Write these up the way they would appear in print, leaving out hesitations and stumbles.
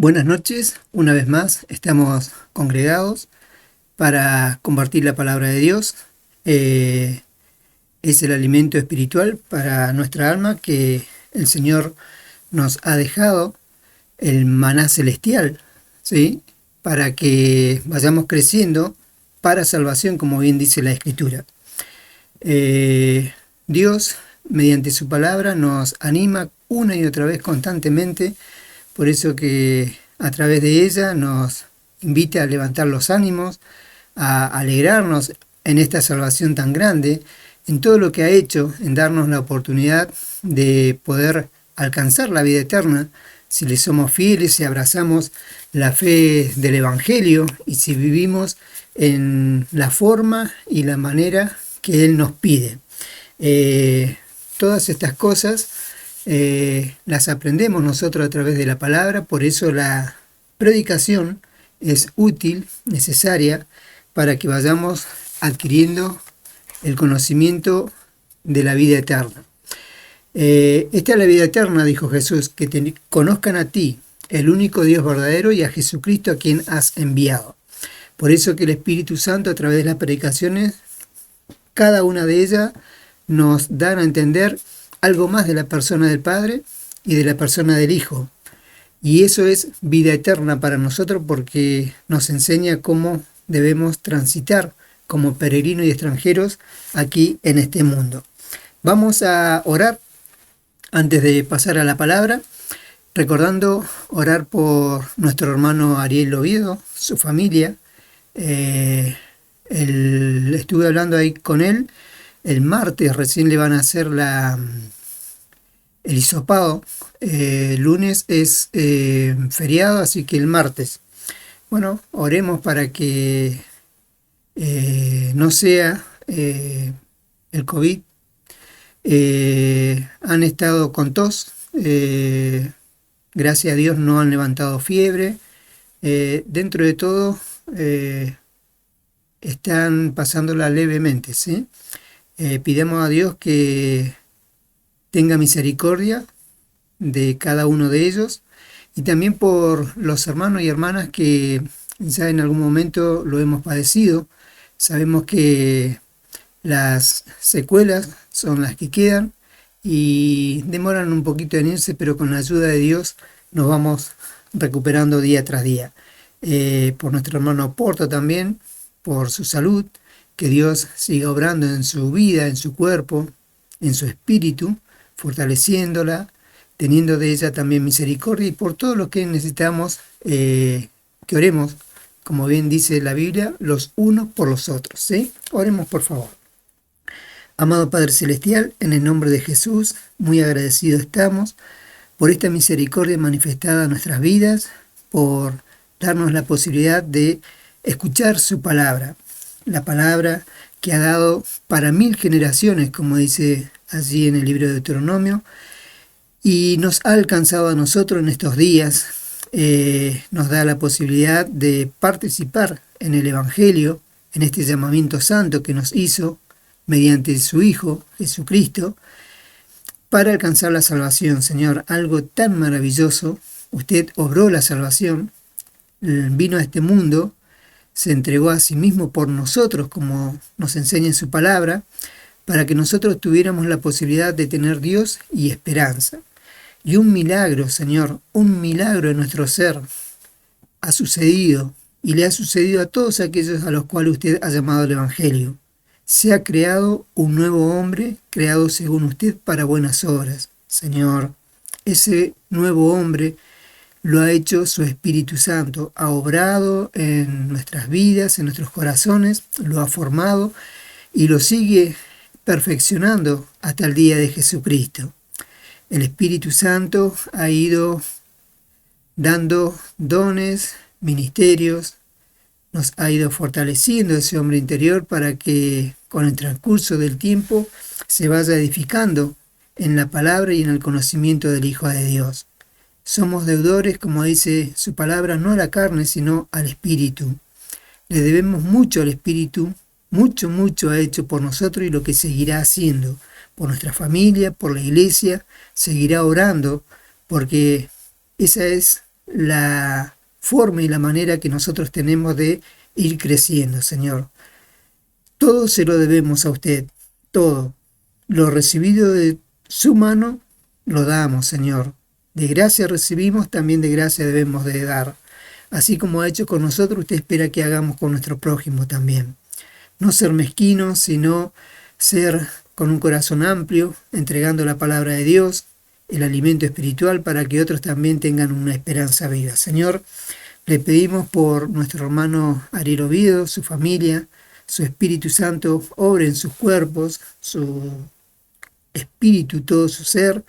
Buenas noches, una vez más estamos congregados para compartir la palabra de Dios. Es el alimento espiritual para nuestra alma que el Señor nos ha dejado, el maná celestial, ¿sí? Para que vayamos creciendo para salvación, como bien dice la Escritura. Dios, mediante su palabra, nos anima una y otra vez constantemente. Por eso que a través de ella nos invita a levantar los ánimos, a alegrarnos en esta salvación tan grande, en todo lo que ha hecho, en darnos la oportunidad de poder alcanzar la vida eterna, si le somos fieles, si abrazamos la fe del Evangelio y si vivimos en la forma y la manera que Él nos pide. Todas estas cosas las aprendemos nosotros a través de la palabra, por eso la predicación es útil, necesaria, para que vayamos adquiriendo el conocimiento de la vida eterna. Esta es la vida eterna, dijo Jesús, que te conozcan a ti, el único Dios verdadero, y a Jesucristo a quien has enviado. Por eso que el Espíritu Santo, a través de las predicaciones, cada una de ellas nos dan a entender algo más de la persona del Padre y de la persona del Hijo. Y eso es vida eterna para nosotros porque nos enseña cómo debemos transitar como peregrinos y extranjeros aquí en este mundo. Vamos a orar antes de pasar a la palabra, recordando orar por nuestro hermano Ariel Oviedo, su familia. Estuve hablando ahí con él. El martes recién le van a hacer el hisopado. El lunes es feriado, así que el martes. Bueno, oremos para que no sea el COVID. Han estado con tos. Gracias a Dios no han levantado fiebre. Dentro de todo están pasándola levemente, ¿sí? Pidamos a Dios que tenga misericordia de cada uno de ellos y también por los hermanos y hermanas que ya en algún momento lo hemos padecido. Sabemos que las secuelas son las que quedan y demoran un poquito en irse, pero con la ayuda de Dios nos vamos recuperando día tras día. Por nuestro hermano Porto también, por su salud, que Dios siga obrando en su vida, en su cuerpo, en su espíritu, fortaleciéndola, teniendo de ella también misericordia y por todo lo que necesitamos que oremos, como bien dice la Biblia, los unos por los otros, ¿sí? Oremos por favor. Amado Padre Celestial, en el nombre de Jesús, muy agradecidos estamos por esta misericordia manifestada en nuestras vidas, por darnos la posibilidad de escuchar su palabra, la palabra que ha dado para 1000 generaciones, como dice allí en el libro de Deuteronomio, y nos ha alcanzado a nosotros en estos días, nos da la posibilidad de participar en el Evangelio, en este llamamiento santo que nos hizo mediante su Hijo, Jesucristo, para alcanzar la salvación, Señor, algo tan maravilloso. Usted obró la salvación, vino a este mundo, se entregó a sí mismo por nosotros, como nos enseña en su palabra, para que nosotros tuviéramos la posibilidad de tener Dios y esperanza. Y un milagro, Señor, un milagro en nuestro ser ha sucedido y le ha sucedido a todos aquellos a los cuales usted ha llamado al Evangelio. Se ha creado un nuevo hombre, creado según usted para buenas obras. Señor, ese nuevo hombre lo ha hecho su Espíritu Santo, ha obrado en nuestras vidas, en nuestros corazones, lo ha formado y lo sigue perfeccionando hasta el día de Jesucristo. El Espíritu Santo ha ido dando dones, ministerios, nos ha ido fortaleciendo ese hombre interior para que con el transcurso del tiempo se vaya edificando en la palabra y en el conocimiento del Hijo de Dios. Somos deudores, como dice su palabra, no a la carne, sino al Espíritu. Le debemos mucho al Espíritu, mucho ha hecho por nosotros y lo que seguirá haciendo por nuestra familia, por la iglesia, seguirá orando, porque esa es la forma y la manera que nosotros tenemos de ir creciendo, Señor. Todo se lo debemos a usted, todo. Lo recibido de su mano lo damos, Señor. De gracia recibimos, también de gracia debemos de dar. Así como ha hecho con nosotros, usted espera que hagamos con nuestro prójimo también. No ser mezquinos, sino ser con un corazón amplio, entregando la palabra de Dios, el alimento espiritual, para que otros también tengan una esperanza viva. Señor, le pedimos por nuestro hermano Ariel Oviedo, su familia, su Espíritu Santo, obre en sus cuerpos, su espíritu, todo su ser,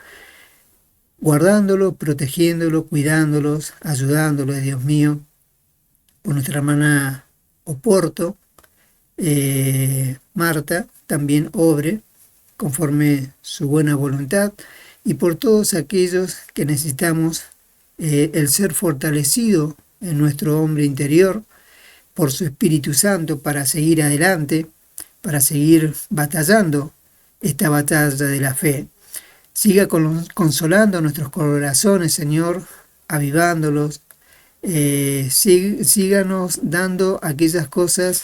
guardándolo, protegiéndolo, cuidándolos, ayudándolo, Dios mío, por nuestra hermana Oporto, Marta, también obre conforme su buena voluntad, y por todos aquellos que necesitamos el ser fortalecido en nuestro hombre interior por su Espíritu Santo para seguir adelante, para seguir batallando esta batalla de la fe. Siga consolando nuestros corazones, Señor, avivándolos. Síganos dando aquellas cosas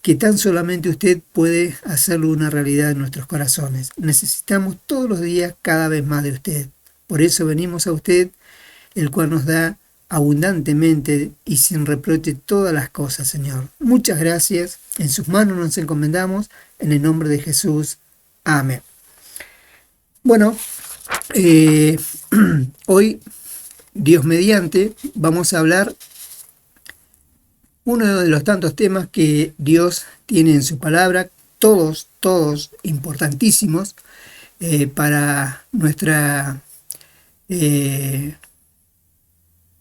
que tan solamente usted puede hacerlo una realidad en nuestros corazones. Necesitamos todos los días cada vez más de usted. Por eso venimos a usted, el cual nos da abundantemente y sin reproche todas las cosas, Señor. Muchas gracias. En sus manos nos encomendamos, en el nombre de Jesús. Amén. Bueno, hoy, Dios mediante, vamos a hablar uno de los tantos temas que Dios tiene en su palabra, todos importantísimos para nuestra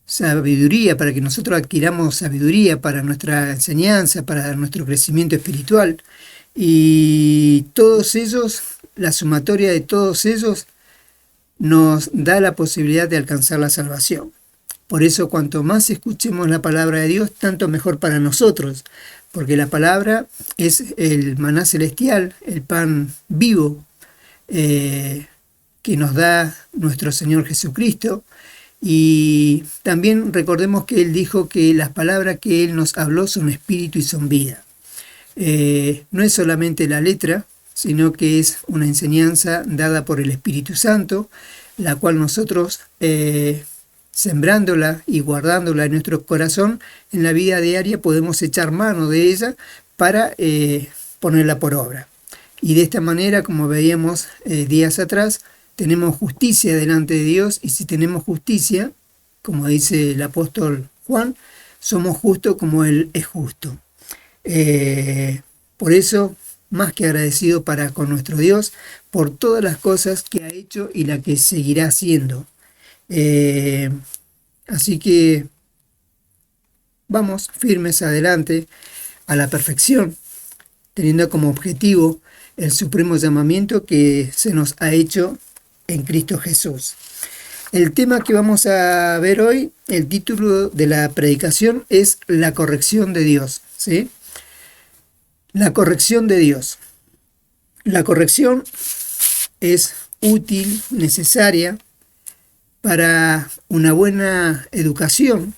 sabiduría, para que nosotros adquiramos sabiduría, para nuestra enseñanza, para nuestro crecimiento espiritual. Y todos ellos, la sumatoria de todos ellos, nos da la posibilidad de alcanzar la salvación. Por eso, cuanto más escuchemos la palabra de Dios, tanto mejor para nosotros, porque la palabra es el maná celestial, el pan vivo que nos da nuestro Señor Jesucristo. Y también recordemos que Él dijo que las palabras que Él nos habló son espíritu y son vida. No es solamente la letra, sino que es una enseñanza dada por el Espíritu Santo, la cual nosotros, sembrándola y guardándola en nuestro corazón, en la vida diaria podemos echar mano de ella para ponerla por obra. Y de esta manera, como veíamos días atrás, tenemos justicia delante de Dios, y si tenemos justicia, como dice el apóstol Juan, somos justos como Él es justo. Por eso, más que agradecido para con nuestro Dios por todas las cosas que ha hecho y la que seguirá haciendo. Así que vamos firmes adelante a la perfección, teniendo como objetivo el supremo llamamiento que se nos ha hecho en Cristo Jesús. El tema que vamos a ver hoy, el título de la predicación es la corrección de Dios, ¿sí? La corrección de Dios. La corrección es útil, necesaria para una buena educación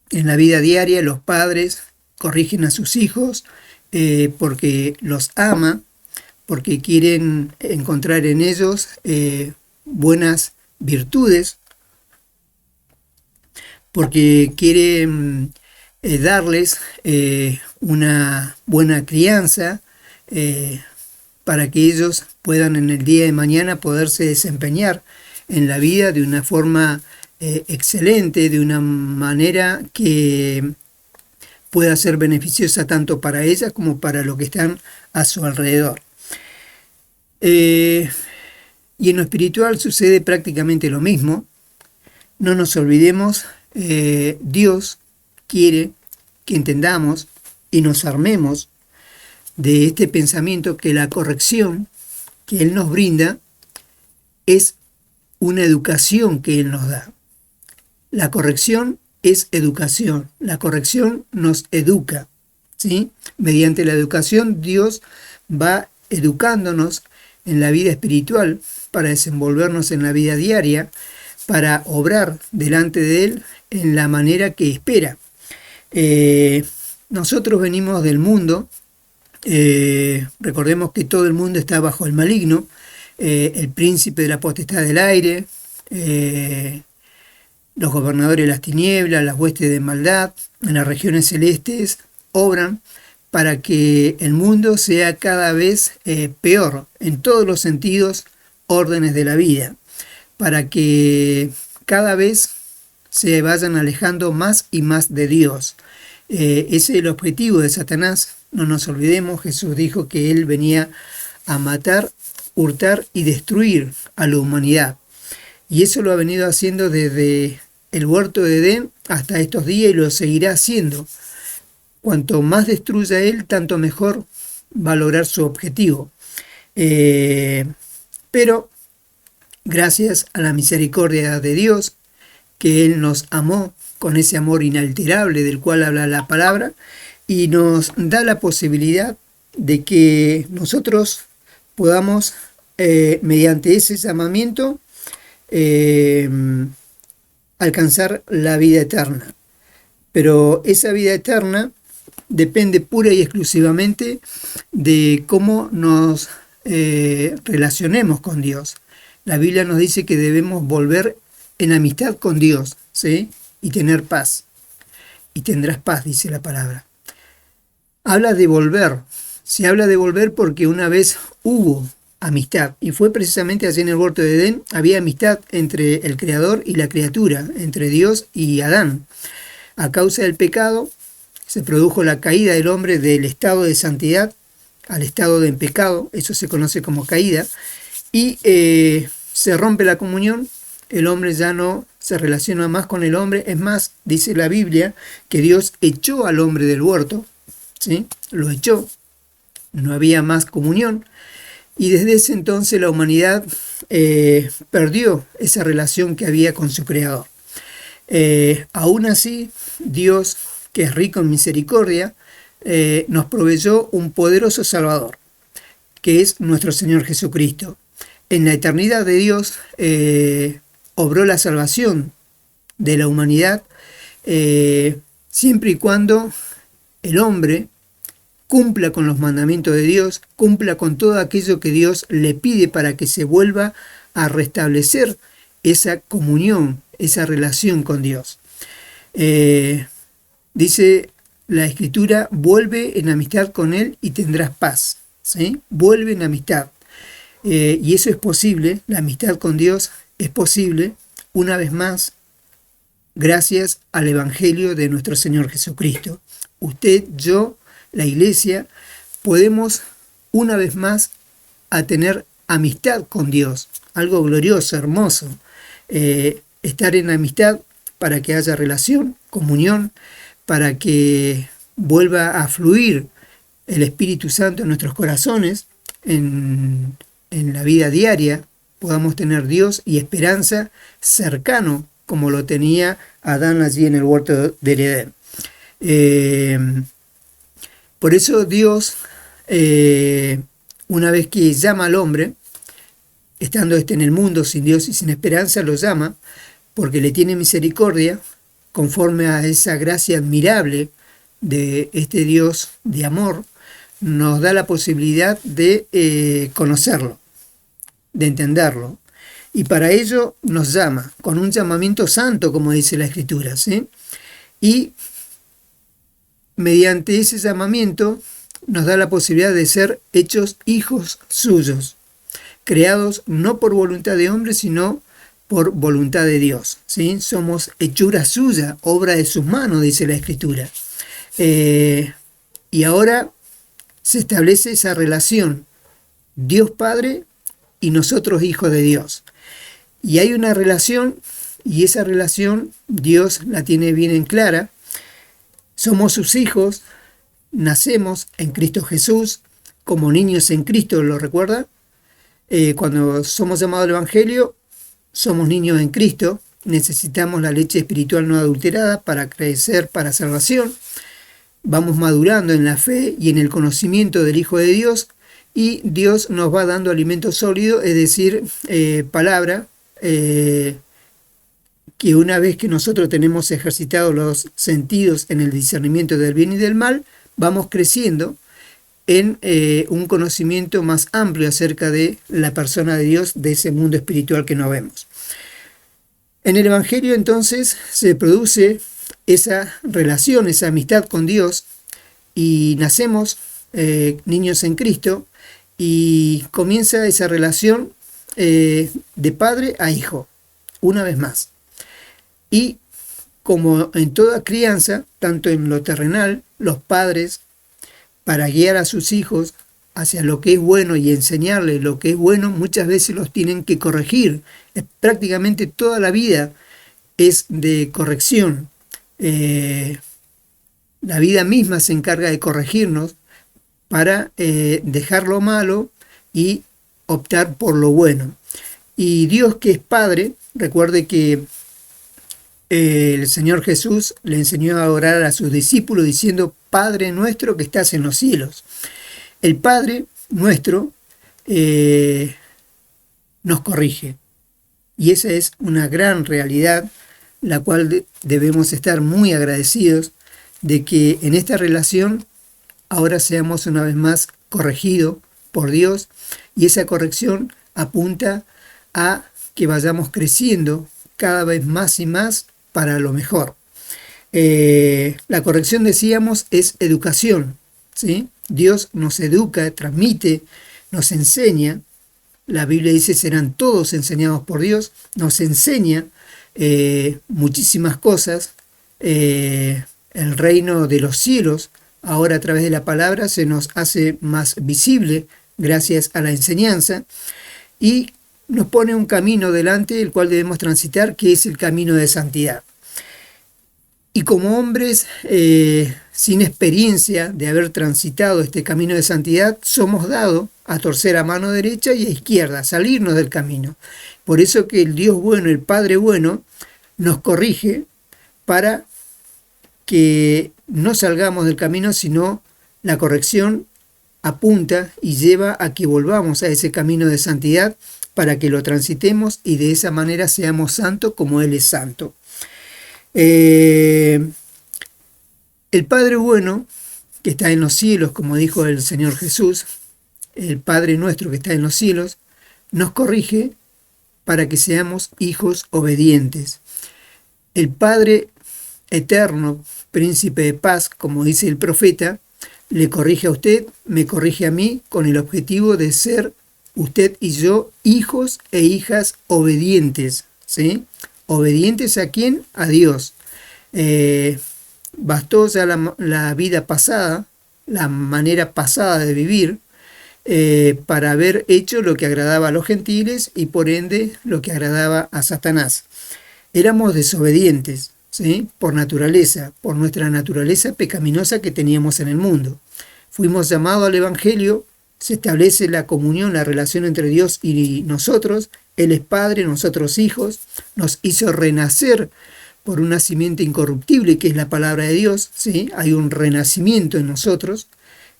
en la vida diaria. Los padres corrigen a sus hijos porque los ama, porque quieren encontrar en ellos buenas virtudes, porque quieren darles una buena crianza para que ellos puedan en el día de mañana poderse desempeñar en la vida de una forma excelente, de una manera que pueda ser beneficiosa tanto para ellas como para los que están a su alrededor. Y en lo espiritual sucede prácticamente lo mismo. No nos olvidemos, Dios quiere que entendamos y nos armemos de este pensamiento que la corrección que Él nos brinda es una educación que Él nos da. La corrección es educación. La corrección nos educa, ¿sí? Mediante la educación Dios va educándonos en la vida espiritual para desenvolvernos en la vida diaria, para obrar delante de Él en la manera que espera. Nosotros venimos del mundo, recordemos que todo el mundo está bajo el maligno, el príncipe de la potestad del aire, los gobernadores de las tinieblas, las huestes de maldad en las regiones celestes obran para que el mundo sea cada vez peor en todos los sentidos, órdenes de la vida, para que cada vez se vayan alejando más y más de Dios. Ese es el objetivo de Satanás. No nos olvidemos, Jesús dijo que él venía a matar, hurtar y destruir a la humanidad. Y eso lo ha venido haciendo desde el huerto de Edén hasta estos días y lo seguirá haciendo. Cuanto más destruya él, tanto mejor va a lograr su objetivo. Pero gracias a la misericordia de Dios, que Él nos amó con ese amor inalterable del cual habla la palabra, y nos da la posibilidad de que nosotros podamos, mediante ese llamamiento, alcanzar la vida eterna. Pero esa vida eterna depende pura y exclusivamente de cómo nos relacionemos con Dios. La Biblia nos dice que debemos volver en amistad con Dios, ¿sí? Y tener paz. Y tendrás paz, dice la palabra. Habla de volver. Se habla de volver porque una vez hubo amistad. Y fue precisamente allí en el huerto de Edén. Había amistad entre el Creador y la criatura, entre Dios y Adán. A causa del pecado se produjo la caída del hombre del estado de santidad al estado de pecado. Eso se conoce como caída. Y se rompe la comunión. El hombre ya no se relaciona más con el hombre. Es más, dice la Biblia que Dios echó al hombre del huerto, ¿sí? Lo echó. No había más comunión. Y desde ese entonces la humanidad perdió esa relación que había con su Creador. Aún así, Dios, que es rico en misericordia, nos proveyó un poderoso Salvador, que es nuestro Señor Jesucristo. En la eternidad de Dios obró la salvación de la humanidad siempre y cuando el hombre cumpla con los mandamientos de Dios, cumpla con todo aquello que Dios le pide para que se vuelva a restablecer esa comunión, esa relación con Dios. Dice la Escritura, vuelve en amistad con Él y tendrás paz, ¿sí? Vuelve en amistad. Y eso es posible, la amistad con Dios es posible, una vez más, gracias al Evangelio de nuestro Señor Jesucristo. Usted, yo, la Iglesia, podemos una vez más a tener amistad con Dios, algo glorioso, hermoso. Estar en amistad para que haya relación, comunión, para que vuelva a fluir el Espíritu Santo en nuestros corazones, en la vida diaria, podamos tener Dios y esperanza cercano, como lo tenía Adán allí en el huerto del Edén. Por eso Dios, una vez que llama al hombre, estando en el mundo sin Dios y sin esperanza, lo llama porque le tiene misericordia, conforme a esa gracia admirable de este Dios de amor, nos da la posibilidad de conocerlo, de entenderlo. Y para ello nos llama, con un llamamiento santo, como dice la Escritura, ¿sí? Y mediante ese llamamiento nos da la posibilidad de ser hechos hijos suyos, creados no por voluntad de hombre, sino por voluntad de Dios, ¿sí? Somos hechura suya, obra de sus manos, dice la Escritura. Y ahora se establece esa relación, Dios Padre y nosotros hijos de Dios. Y hay una relación, y esa relación Dios la tiene bien en clara. Somos sus hijos, nacemos en Cristo Jesús, como niños en Cristo, ¿lo recuerda? Cuando somos llamados al Evangelio, somos niños en Cristo, necesitamos la leche espiritual no adulterada para crecer para salvación. Vamos madurando en la fe y en el conocimiento del Hijo de Dios, y Dios nos va dando alimento sólido, es decir, palabra, que una vez que nosotros tenemos ejercitados los sentidos en el discernimiento del bien y del mal, vamos creciendo en un conocimiento más amplio acerca de la persona de Dios, de ese mundo espiritual que no vemos. En el Evangelio entonces se produce esa relación, esa amistad con Dios, y nacemos niños en Cristo, y comienza esa relación de padre a hijo, una vez más. Y como en toda crianza, tanto en lo terrenal, los padres, para guiar a sus hijos hacia lo que es bueno y enseñarles lo que es bueno, muchas veces los tienen que corregir. Prácticamente toda la vida es de corrección. La vida misma se encarga de corregirnos para dejar lo malo y optar por lo bueno. Y Dios, que es Padre, recuerde que el Señor Jesús le enseñó a orar a sus discípulos diciendo: Padre nuestro que estás en los cielos. El Padre nuestro nos corrige, y esa es una gran realidad, la cual debemos estar muy agradecidos de que en esta relación ahora seamos una vez más corregidos por Dios, y esa corrección apunta a que vayamos creciendo cada vez más y más para lo mejor. La corrección, decíamos, es educación, ¿sí? Dios nos educa, transmite, nos enseña. La Biblia dice: serán todos enseñados por Dios. Nos enseña muchísimas cosas. El reino de los cielos, ahora a través de la palabra, se nos hace más visible gracias a la enseñanza, y nos pone un camino delante el cual debemos transitar, que es el camino de santidad. Y como hombres sin experiencia de haber transitado este camino de santidad, somos dados a torcer a mano derecha y a izquierda, a salirnos del camino. Por eso que el Dios bueno, el Padre bueno, nos corrige para que no salgamos del camino, sino la corrección apunta y lleva a que volvamos a ese camino de santidad para que lo transitemos y de esa manera seamos santos como Él es santo. El Padre bueno que está en los cielos, como dijo el Señor Jesús, el Padre nuestro que está en los cielos, nos corrige para que seamos hijos obedientes. El Padre eterno, príncipe de paz, como dice el profeta, le corrige a usted, me corrige a mí, con el objetivo de ser usted y yo hijos e hijas obedientes, ¿sí? ¿Obedientes a quién? A Dios. Bastó ya la vida pasada, la manera pasada de vivir, para haber hecho lo que agradaba a los gentiles y por ende lo que agradaba a Satanás. Éramos desobedientes, ¿sí? Por naturaleza, por nuestra naturaleza pecaminosa que teníamos en el mundo. Fuimos llamados al Evangelio, se establece la comunión, la relación entre Dios y nosotros. Él es Padre, nosotros hijos, nos hizo renacer por un nacimiento incorruptible, que es la palabra de Dios, ¿sí? Hay un renacimiento en nosotros,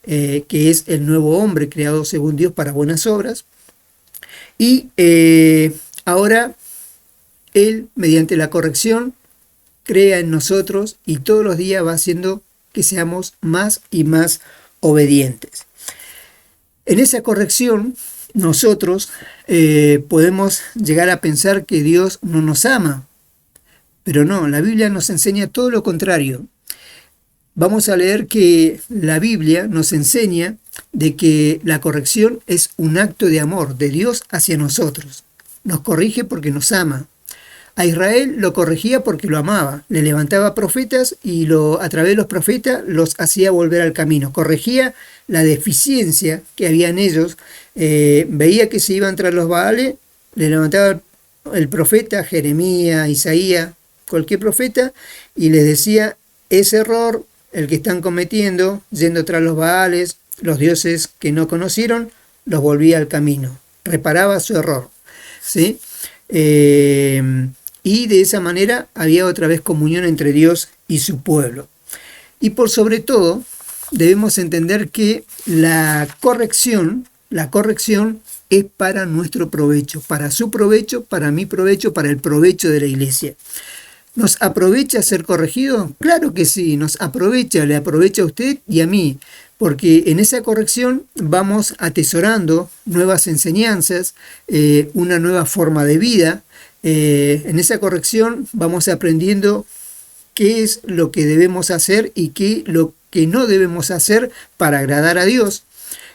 que es el nuevo hombre creado según Dios para buenas obras. Y ahora Él, mediante la corrección, crea en nosotros y todos los días va haciendo que seamos más y más obedientes. En esa corrección, nosotros podemos llegar a pensar que Dios no nos ama, pero no, la Biblia nos enseña todo lo contrario. Vamos a leer que la Biblia nos enseña de que la corrección es un acto de amor de Dios hacia nosotros. Nos corrige porque nos ama. A Israel lo corregía porque lo amaba, le levantaba profetas y a través de los profetas los hacía volver al camino, corregía la deficiencia que había en ellos, veía que se iban tras los Baales, le levantaba el profeta, Jeremías, Isaías, cualquier profeta, y les decía: ese error, el que están cometiendo, yendo tras los Baales, los dioses que no conocieron, los volvía al camino, reparaba su error, ¿sí? Y de esa manera había otra vez comunión entre Dios y su pueblo. Y por sobre todo, debemos entender que la corrección es para nuestro provecho, para su provecho, para mi provecho, para el provecho de la iglesia. ¿Nos aprovecha ser corregido? Claro que sí, nos aprovecha, le aprovecha a usted y a mí, porque en esa corrección vamos atesorando nuevas enseñanzas, una nueva forma de vida. En esa corrección vamos aprendiendo qué es lo que debemos hacer y qué lo que no debemos hacer para agradar a Dios.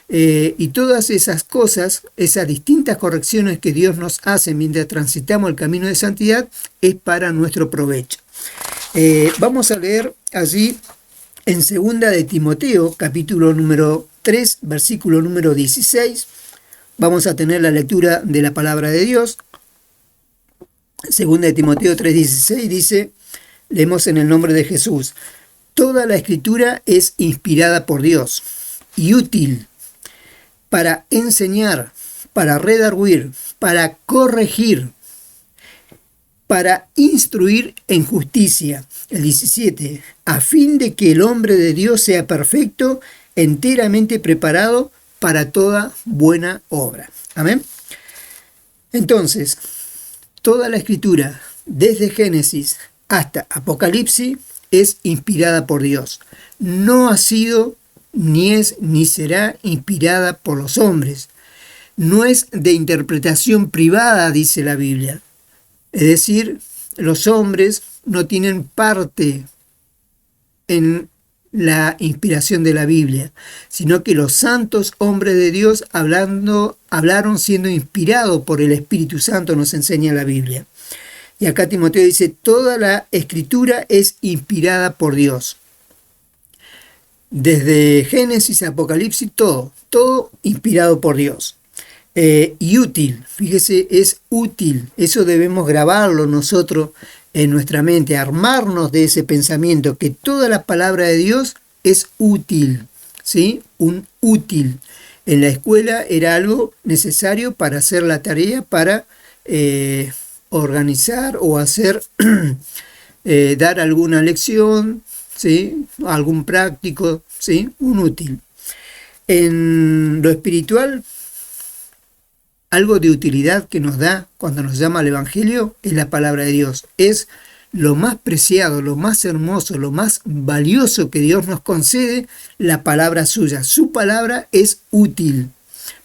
Y todas esas cosas, esas distintas correcciones que Dios nos hace mientras transitamos el camino de santidad, es para nuestro provecho. Vamos a leer allí en 2 de Timoteo, capítulo número 3, versículo número 16. Vamos a tener la lectura de la palabra de Dios. 2 de Timoteo 3:16 dice, leemos en el nombre de Jesús: toda la escritura es inspirada por Dios y útil para enseñar, para redarguir, para corregir, para instruir en justicia. El 17, a fin de que el hombre de Dios sea perfecto, enteramente preparado para toda buena obra. Amén. Entonces, toda la escritura, desde Génesis hasta Apocalipsis, es inspirada por Dios. No ha sido, ni es, ni será inspirada por los hombres. No es de interpretación privada, dice la Biblia. Es decir, los hombres no tienen parte en la inspiración de la Biblia, sino que los santos hombres de Dios hablaron siendo inspirados por el Espíritu Santo, nos enseña la Biblia. Y acá Timoteo dice, toda la escritura es inspirada por Dios. Desde Génesis a Apocalipsis, todo inspirado por Dios. Y útil, fíjese, es útil. Eso debemos grabarlo nosotros en nuestra mente, armarnos de ese pensamiento, que toda la palabra de Dios es útil, ¿sí? Un útil. En la escuela era algo necesario para hacer la tarea, para organizar o hacer, dar alguna lección, ¿sí? Algún práctico, ¿sí? Un útil. En lo espiritual, algo de utilidad que nos da cuando nos llama al Evangelio es la palabra de Dios. Es lo más preciado, lo más hermoso, lo más valioso que Dios nos concede, la palabra suya. Su palabra es útil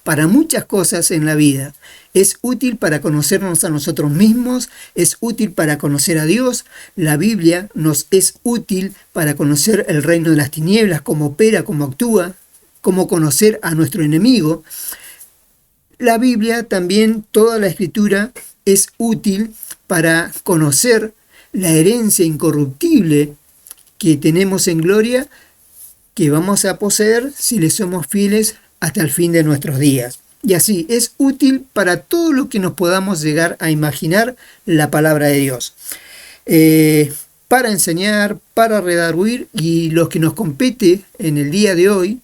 para muchas cosas en la vida. Es útil para conocernos a nosotros mismos, es útil para conocer a Dios. La Biblia nos es útil para conocer el reino de las tinieblas, cómo opera, cómo actúa, cómo conocer a nuestro enemigo. La Biblia también, toda la escritura, es útil para conocer la herencia incorruptible que tenemos en gloria, que vamos a poseer si le somos fieles hasta el fin de nuestros días. Y así, es útil para todo lo que nos podamos llegar a imaginar la palabra de Dios. Para enseñar, para redarguir, y lo que nos compete en el día de hoy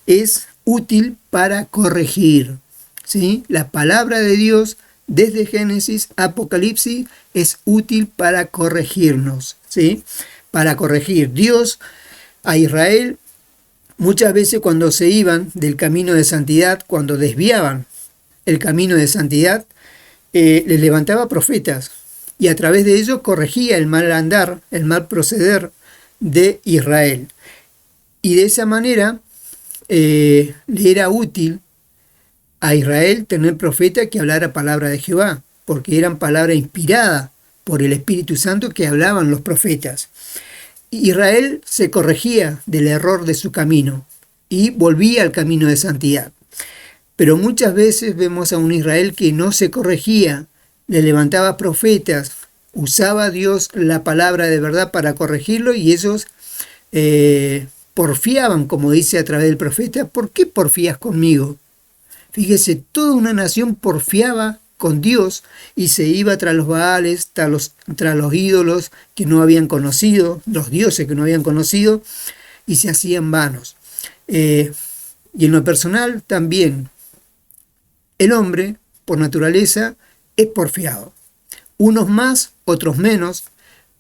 es útil para corregir. ¿Sí? La palabra de Dios desde Génesis a Apocalipsis es útil para corregirnos, ¿sí? Para corregir. Dios a Israel muchas veces cuando se iban del camino de santidad, cuando desviaban el camino de santidad, les levantaba profetas y a través de ellos corregía el mal andar, el mal proceder de Israel. Y de esa manera le era útil a Israel tener profeta que hablara palabra de Jehová, porque eran palabra inspirada por el Espíritu Santo que hablaban los profetas. Israel se corregía del error de su camino y volvía al camino de santidad. Pero muchas veces vemos a un Israel que no se corregía, le levantaba profetas, usaba Dios la palabra de verdad para corregirlo y ellos porfiaban, como dice a través del profeta. ¿Por qué porfías conmigo? Fíjese, toda una nación porfiaba con Dios y se iba tras los Baales, tras los ídolos que no habían conocido, los dioses que no habían conocido, y se hacían vanos. Y en lo personal también, el hombre, por naturaleza, es porfiado. Unos más, otros menos.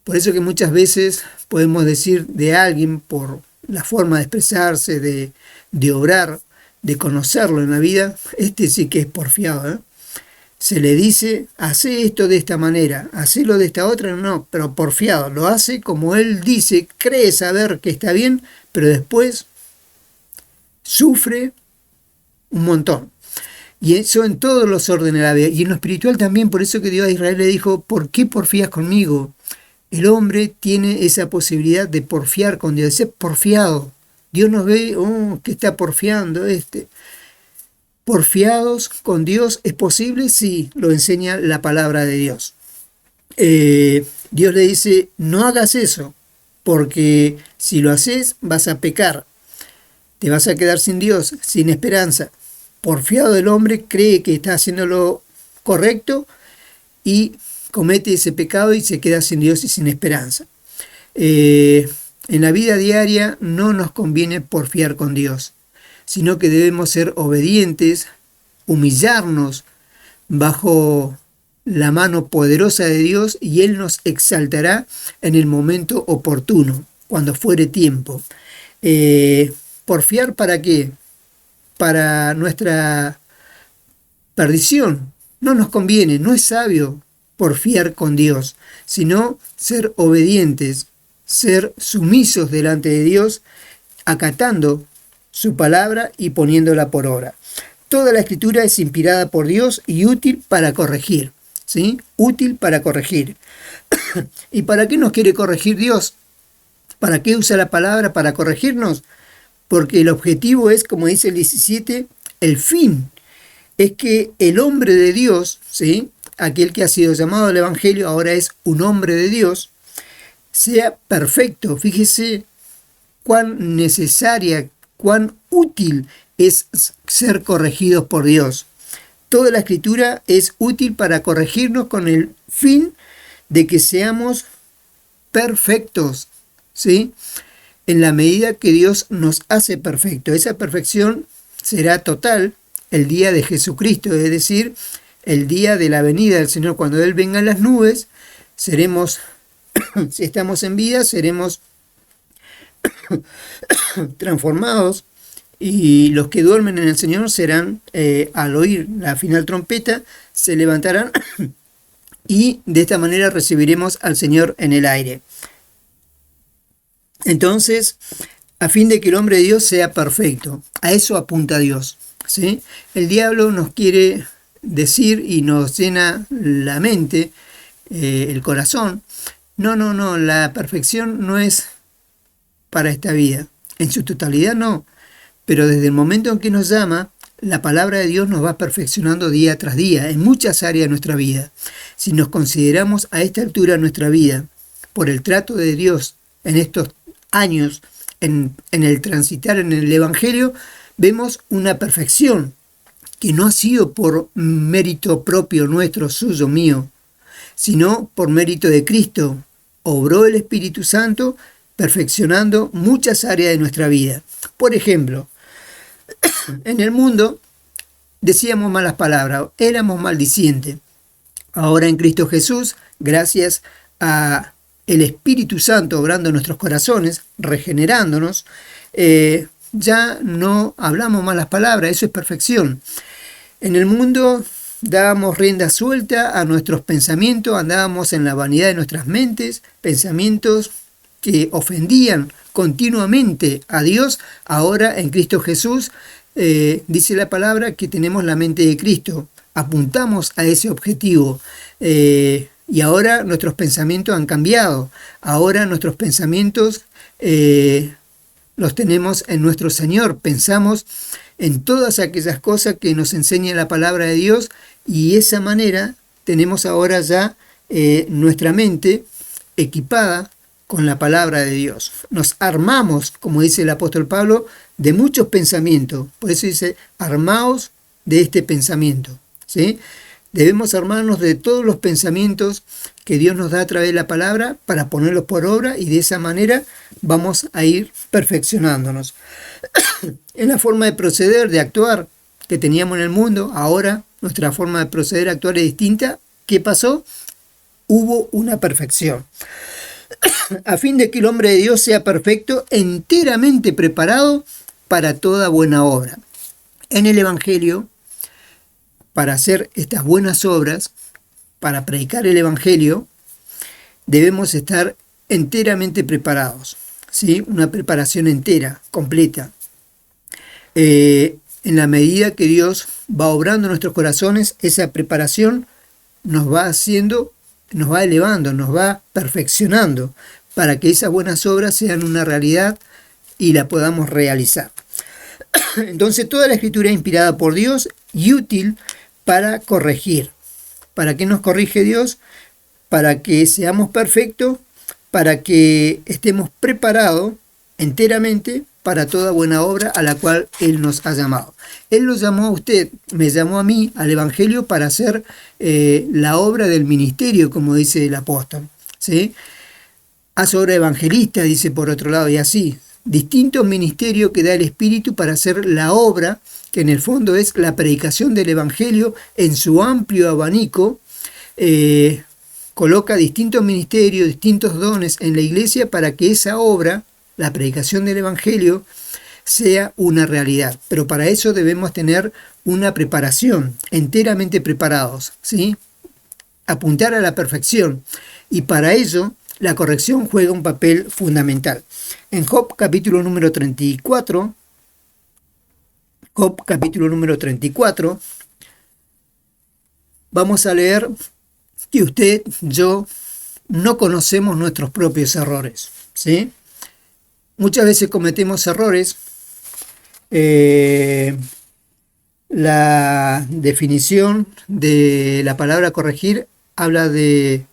Por eso que muchas veces podemos decir de alguien, por la forma de expresarse, de obrar, de conocerlo en la vida, este sí que es porfiado, ¿eh? Se le dice, hace esto de esta manera, hacelo de esta otra, no, pero porfiado, lo hace como él dice, cree saber que está bien, pero después sufre un montón. Y eso en todos los órdenes de la vida. Y en lo espiritual también, por eso que Dios a Israel le dijo, ¿por qué porfías conmigo? El hombre tiene esa posibilidad de porfiar con Dios, de ser porfiado. Dios nos ve, que está porfiando este. Porfiados con Dios, ¿es posible? Sí, lo enseña la palabra de Dios. Dios le dice, no hagas eso, porque si lo haces vas a pecar, te vas a quedar sin Dios, sin esperanza. Porfiado del hombre cree que está haciendo lo correcto y comete ese pecado y se queda sin Dios y sin esperanza. En la vida diaria no nos conviene porfiar con Dios, sino que debemos ser obedientes, humillarnos bajo la mano poderosa de Dios y Él nos exaltará en el momento oportuno, cuando fuere tiempo. ¿Porfiar para qué? Para nuestra perdición. No nos conviene, no es sabio porfiar con Dios, sino ser obedientes, ser sumisos delante de Dios, acatando su palabra y poniéndola por obra. Toda la Escritura es inspirada por Dios y útil para corregir, ¿sí? Útil para corregir. ¿Y para qué nos quiere corregir Dios? ¿Para qué usa la palabra para corregirnos? Porque el objetivo es, como dice el 17, el fin es que el hombre de Dios, ¿sí? Aquel que ha sido llamado al Evangelio, ahora es un hombre de Dios, sea perfecto. Fíjese cuán necesaria, cuán útil es ser corregidos por Dios. Toda la Escritura es útil para corregirnos con el fin de que seamos perfectos, ¿sí? En la medida que Dios nos hace perfectos. Esa perfección será total el día de Jesucristo, es decir, el día de la venida del Señor. Cuando Él venga en las nubes, seremos, si estamos en vida, seremos transformados, y los que duermen en el Señor serán, al oír la final trompeta, se levantarán y de esta manera recibiremos al Señor en el aire. Entonces, a fin de que el hombre de Dios sea perfecto, a eso apunta Dios, ¿sí? El diablo nos quiere decir y nos llena la mente, el corazón. No, la perfección no es para esta vida, en su totalidad no, pero desde el momento en que nos llama, la palabra de Dios nos va perfeccionando día tras día, en muchas áreas de nuestra vida. Si nos consideramos a esta altura de nuestra vida, por el trato de Dios en estos años, en el transitar en el Evangelio, vemos una perfección que no ha sido por mérito propio nuestro, suyo, mío, sino por mérito de Cristo. Obró el Espíritu Santo perfeccionando muchas áreas de nuestra vida. Por ejemplo, en el mundo decíamos malas palabras, éramos maldicientes. Ahora en Cristo Jesús, gracias a el Espíritu Santo obrando en nuestros corazones, regenerándonos, ya no hablamos malas palabras, eso es perfección. En el mundo dábamos rienda suelta a nuestros pensamientos, andábamos en la vanidad de nuestras mentes, pensamientos que ofendían continuamente a Dios. Ahora en Cristo Jesús, dice la palabra que tenemos la mente de Cristo, apuntamos a ese objetivo, y ahora nuestros pensamientos han cambiado. Ahora nuestros pensamientos los tenemos en nuestro Señor. Pensamos en todas aquellas cosas que nos enseña la palabra de Dios, y de esa manera tenemos ahora ya nuestra mente equipada con la palabra de Dios. Nos armamos, como dice el apóstol Pablo, de muchos pensamientos. Por eso dice, armaos de este pensamiento, ¿sí? Debemos armarnos de todos los pensamientos que Dios nos da a través de la palabra para ponerlos por obra, y de esa manera vamos a ir perfeccionándonos. En la forma de proceder, de actuar que teníamos en el mundo, ahora nuestra forma de proceder, actuar es distinta. ¿Qué pasó? Hubo una perfección. A fin de que el hombre de Dios sea perfecto, enteramente preparado para toda buena obra. En el Evangelio, para hacer estas buenas obras, para predicar el Evangelio, debemos estar enteramente preparados, ¿sí? Una preparación entera, completa. En la medida que Dios va obrando en nuestros corazones, esa preparación nos va haciendo, nos va elevando, nos va perfeccionando para que esas buenas obras sean una realidad y la podamos realizar. Entonces toda la Escritura es inspirada por Dios y útil para corregir. ¿Para qué nos corrige Dios? Para que seamos perfectos, para que estemos preparados enteramente para toda buena obra a la cual Él nos ha llamado. Él lo llamó a usted, me llamó a mí, al Evangelio, para hacer la obra del ministerio, como dice el apóstol, ¿sí? Haz obra evangelista, dice por otro lado, y así. Distintos ministerios que da el Espíritu para hacer la obra, que en el fondo es la predicación del Evangelio en su amplio abanico. Coloca distintos ministerios, distintos dones en la iglesia para que esa obra, la predicación del Evangelio, sea una realidad. Pero para eso debemos tener una preparación, enteramente preparados, ¿sí? Apuntar a la perfección. Y para ello, la corrección juega un papel fundamental. En Job capítulo número 34, vamos a leer que usted, yo, no conocemos nuestros propios errores, ¿sí? Muchas veces cometemos errores. La definición de la palabra corregir habla de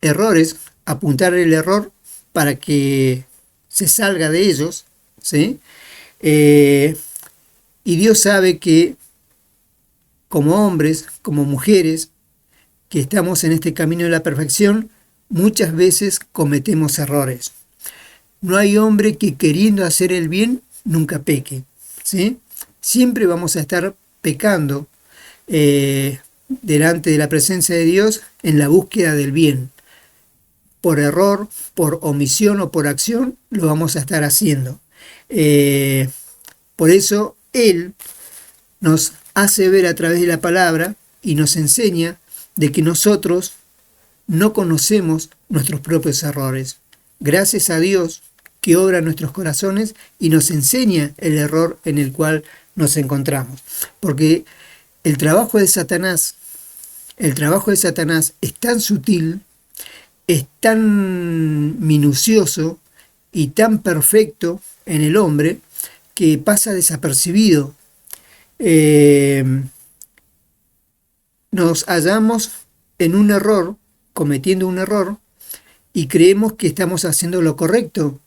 errores, apuntar el error para que se salga de ellos, ¿sí? Y Dios sabe que como hombres, como mujeres, que estamos en este camino de la perfección, muchas veces cometemos errores. No hay hombre que queriendo hacer el bien nunca peque, ¿sí? Siempre vamos a estar pecando delante de la presencia de Dios en la búsqueda del bien. Por error, por omisión o por acción, lo vamos a estar haciendo. Por eso Él nos hace ver a través de la palabra y nos enseña de que nosotros no conocemos nuestros propios errores. Gracias a Dios que obra en nuestros corazones y nos enseña el error en el cual nos encontramos. Porque el trabajo de Satanás es tan sutil, es tan minucioso y tan perfecto en el hombre que pasa desapercibido. Nos hallamos en un error, cometiendo un error, y creemos que estamos haciendo lo correcto.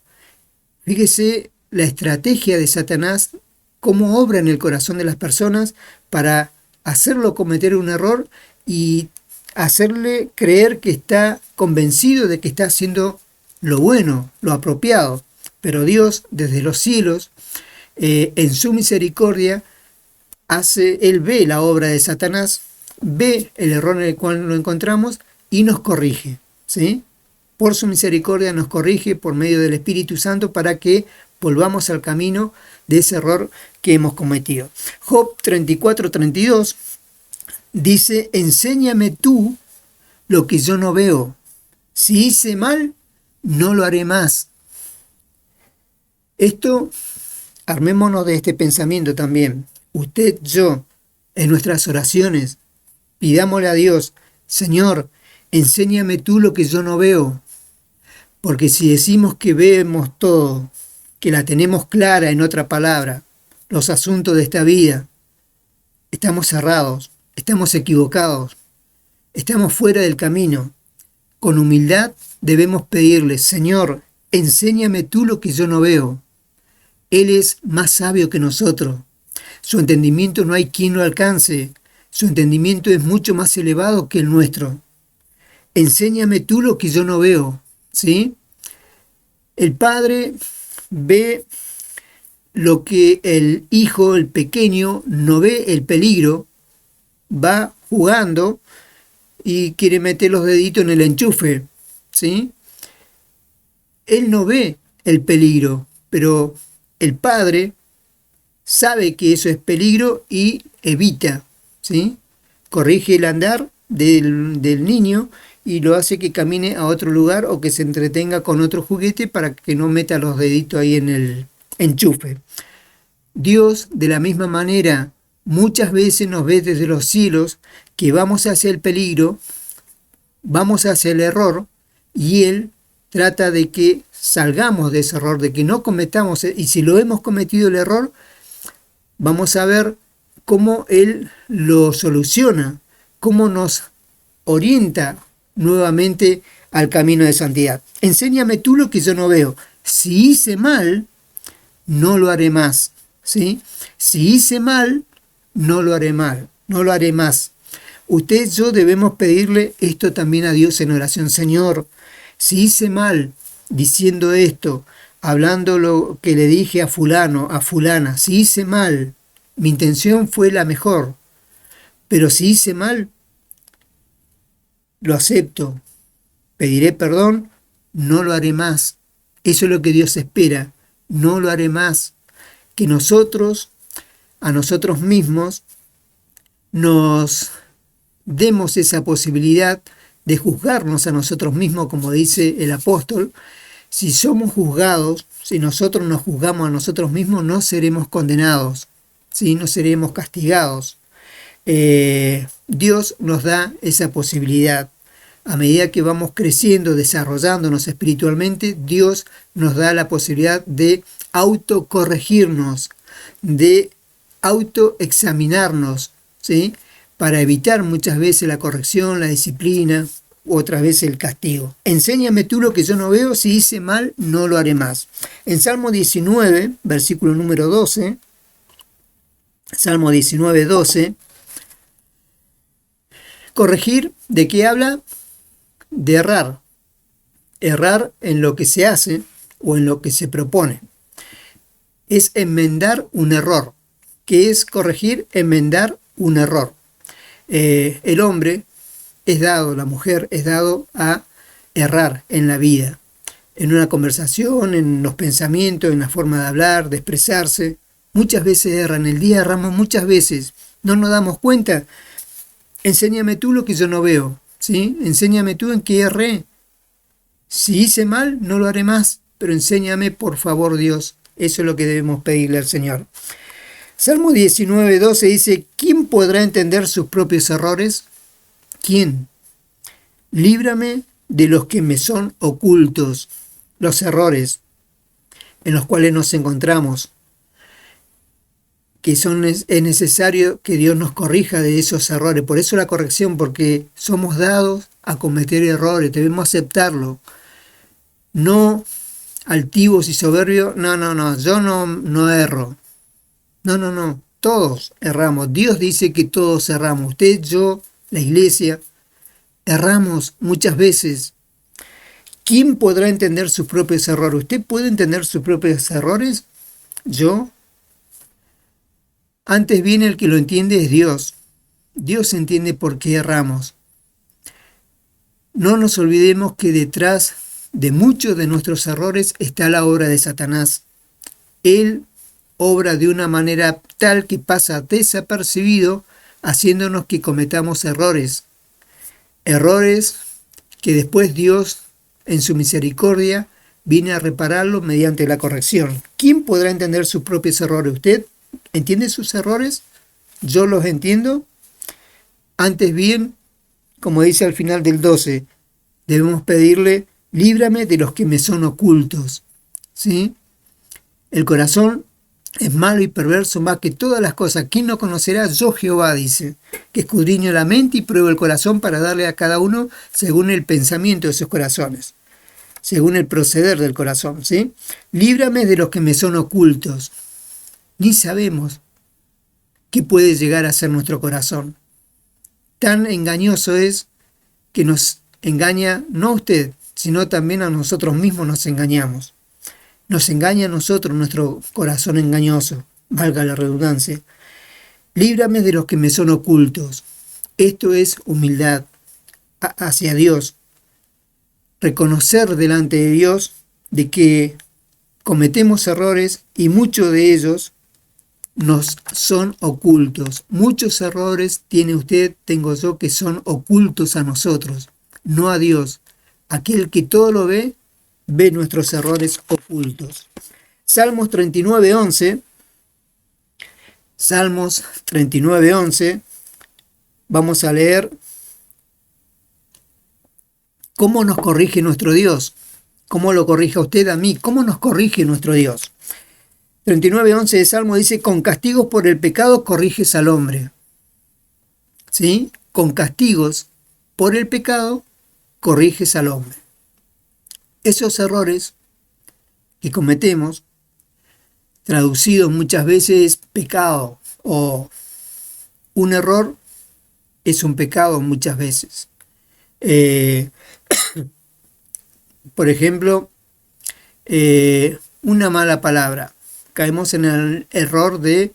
Fíjese la estrategia de Satanás, cómo obra en el corazón de las personas para hacerlo cometer un error y hacerle creer que está convencido de que está haciendo lo bueno, lo apropiado. Pero Dios, desde los cielos, en su misericordia, Él ve la obra de Satanás, ve el error en el cual lo encontramos y nos corrige, ¿sí? Por su misericordia nos corrige por medio del Espíritu Santo para que volvamos al camino de ese error que hemos cometido. Job 34:32 dice: enséñame tú lo que yo no veo. Si hice mal, no lo haré más. Esto, armémonos de este pensamiento también. Usted, yo, en nuestras oraciones, pidámosle a Dios: Señor, enséñame tú lo que yo no veo. Porque si decimos que vemos todo, que la tenemos clara, en otra palabra, los asuntos de esta vida, estamos cerrados, estamos equivocados, estamos fuera del camino. Con humildad debemos pedirle: Señor, enséñame tú lo que yo no veo. Él es más sabio que nosotros. Su entendimiento no hay quien lo alcance. Su entendimiento es mucho más elevado que el nuestro. Enséñame tú lo que yo no veo, ¿sí? El padre ve lo que el hijo, el pequeño, no ve, el peligro. Va jugando y quiere meter los deditos en el enchufe, ¿sí? Él no ve el peligro, pero el padre sabe que eso es peligro y evita, ¿sí? Corrige el andar del niño y lo hace que camine a otro lugar o que se entretenga con otro juguete para que no meta los deditos ahí en el enchufe. Dios, de la misma manera, muchas veces nos ve desde los cielos que vamos hacia el peligro, vamos hacia el error, y Él trata de que salgamos de ese error, de que no cometamos, y si lo hemos cometido el error, vamos a ver cómo Él lo soluciona, cómo nos orienta nuevamente al camino de santidad. Enséñame tú lo que yo no veo. Si hice mal, no lo haré más, ¿sí? Si hice mal, no lo haré más. Usted y yo debemos pedirle esto también a Dios en oración. Señor, si hice mal diciendo esto, hablando lo que le dije a fulano, a fulana, si hice mal, mi intención fue la mejor, pero si hice mal, lo acepto, pediré perdón, no lo haré más. Eso es lo que Dios espera, no lo haré más. Que nosotros, a nosotros mismos, nos demos esa posibilidad de juzgarnos a nosotros mismos, como dice el apóstol. Si somos juzgados, si nosotros nos juzgamos a nosotros mismos, no seremos condenados, ¿sí? No seremos castigados. Dios nos da esa posibilidad. A medida que vamos creciendo, desarrollándonos espiritualmente, Dios nos da la posibilidad de autocorregirnos, de autoexaminarnos, ¿sí? Para evitar muchas veces la corrección, la disciplina, otras veces el castigo. Enséñame tú lo que yo no veo, si hice mal, no lo haré más. En Salmo 19, versículo número 12, Salmo 19, 12, corregir, ¿de qué habla? De errar. Errar en lo que se hace o en lo que se propone. Es enmendar un error. ¿Qué es corregir? Enmendar un error. El hombre es dado, la mujer es dado a errar en la vida, en una conversación, en los pensamientos, en la forma de hablar, de expresarse. Muchas veces erran, el día erramos muchas veces, no nos damos cuenta. Enséñame tú lo que yo no veo, ¿sí? Enséñame tú en qué erré. Si hice mal, no lo haré más, pero enséñame, por favor, Dios. Eso es lo que debemos pedirle al Señor. Salmo 19, 12 dice, ¿quién podrá entender sus propios errores? ¿Quién? Líbrame de los que me son ocultos, los errores en los cuales nos encontramos, que es necesario que Dios nos corrija de esos errores. Por eso la corrección, porque somos dados a cometer errores, debemos aceptarlo. No altivos y soberbios, no, yo no erro. No, todos erramos. Dios dice que todos erramos. Usted, yo, la iglesia, erramos muchas veces. ¿Quién podrá entender sus propios errores? ¿Usted puede entender sus propios errores? ¿Yo? Antes bien el que lo entiende es Dios. Dios entiende por qué erramos. No nos olvidemos que detrás de muchos de nuestros errores está la obra de Satanás. Él obra de una manera tal que pasa desapercibido, haciéndonos que cometamos errores. Errores que después Dios, en su misericordia, viene a repararlo mediante la corrección. ¿Quién podrá entender sus propios errores? ¿Usted entiende sus errores? ¿Yo los entiendo? Antes bien, como dice al final del 12, debemos pedirle, líbrame de los que me son ocultos. ¿Sí? El corazón es malo y perverso más que todas las cosas. ¿Quién no conocerá? Yo Jehová, dice, que escudriño la mente y pruebo el corazón para darle a cada uno según el pensamiento de sus corazones, según el proceder del corazón, ¿sí? Líbrame de los que me son ocultos. Ni sabemos qué puede llegar a ser nuestro corazón. Tan engañoso es que nos engaña no a usted, sino también a nosotros mismos nos engañamos. Nos engaña a nosotros nuestro corazón engañoso, valga la redundancia. Líbrame de los que me son ocultos. Esto es humildad hacia Dios. Reconocer delante de Dios de que cometemos errores y muchos de ellos nos son ocultos. Muchos errores tiene usted, tengo yo, que son ocultos a nosotros, no a Dios. Aquel que todo lo ve, ve nuestros errores ocultos. Salmos 39:11. Salmos 39:11. Vamos a leer cómo nos corrige nuestro Dios. ¿Cómo lo corrige a usted, a mí? ¿Cómo nos corrige nuestro Dios? 39:11 de Salmo dice: con castigos por el pecado corriges al hombre. ¿Sí? Con castigos por el pecado corriges al hombre. Esos errores que cometemos, traducidos muchas veces pecado, o un error es un pecado muchas veces. Por ejemplo, una mala palabra. Caemos en el error de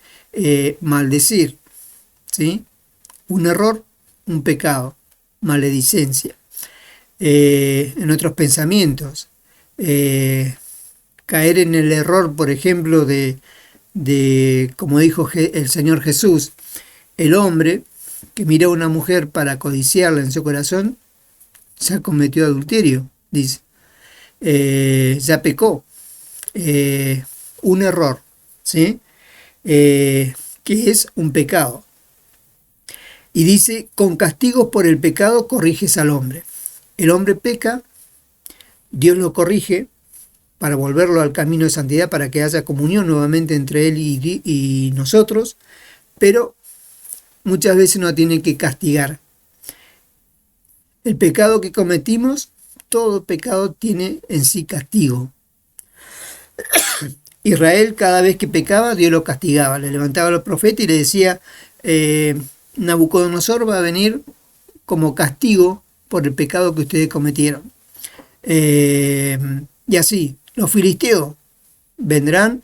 maldecir, ¿sí? Un error, un pecado, maledicencia. En otros pensamientos, caer en el error, por ejemplo, de como dijo el Señor Jesús, el hombre que mira a una mujer para codiciarla en su corazón, ya cometió adulterio, dice. Ya pecó. Un error, ¿sí? Que es un pecado. Y dice: con castigos por el pecado corriges al hombre. El hombre peca, Dios lo corrige para volverlo al camino de santidad, para que haya comunión nuevamente entre él y nosotros, pero muchas veces nos tiene que castigar. El pecado que cometimos, todo pecado tiene en sí castigo. Israel, cada vez que pecaba, Dios lo castigaba, le levantaba a los profetas y le decía: Nabucodonosor va a venir como castigo por el pecado que ustedes cometieron. Y así, los filisteos vendrán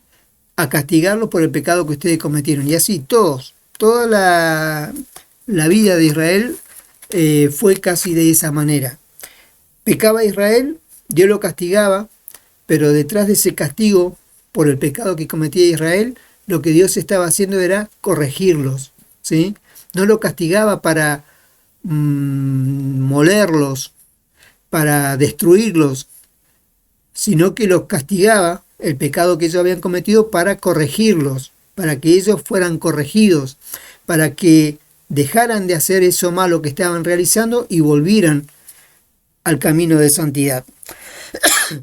a castigarlos por el pecado que ustedes cometieron. Y así toda la vida de Israel fue casi de esa manera. Pecaba Israel, Dios lo castigaba, pero detrás de ese castigo por el pecado que cometía Israel, lo que Dios estaba haciendo era corregirlos, ¿sí? No lo castigaba para molerlos, para destruirlos, sino que los castigaba, el pecado que ellos habían cometido, para corregirlos, para que ellos fueran corregidos, para que dejaran de hacer eso malo que estaban realizando y volvieran al camino de santidad.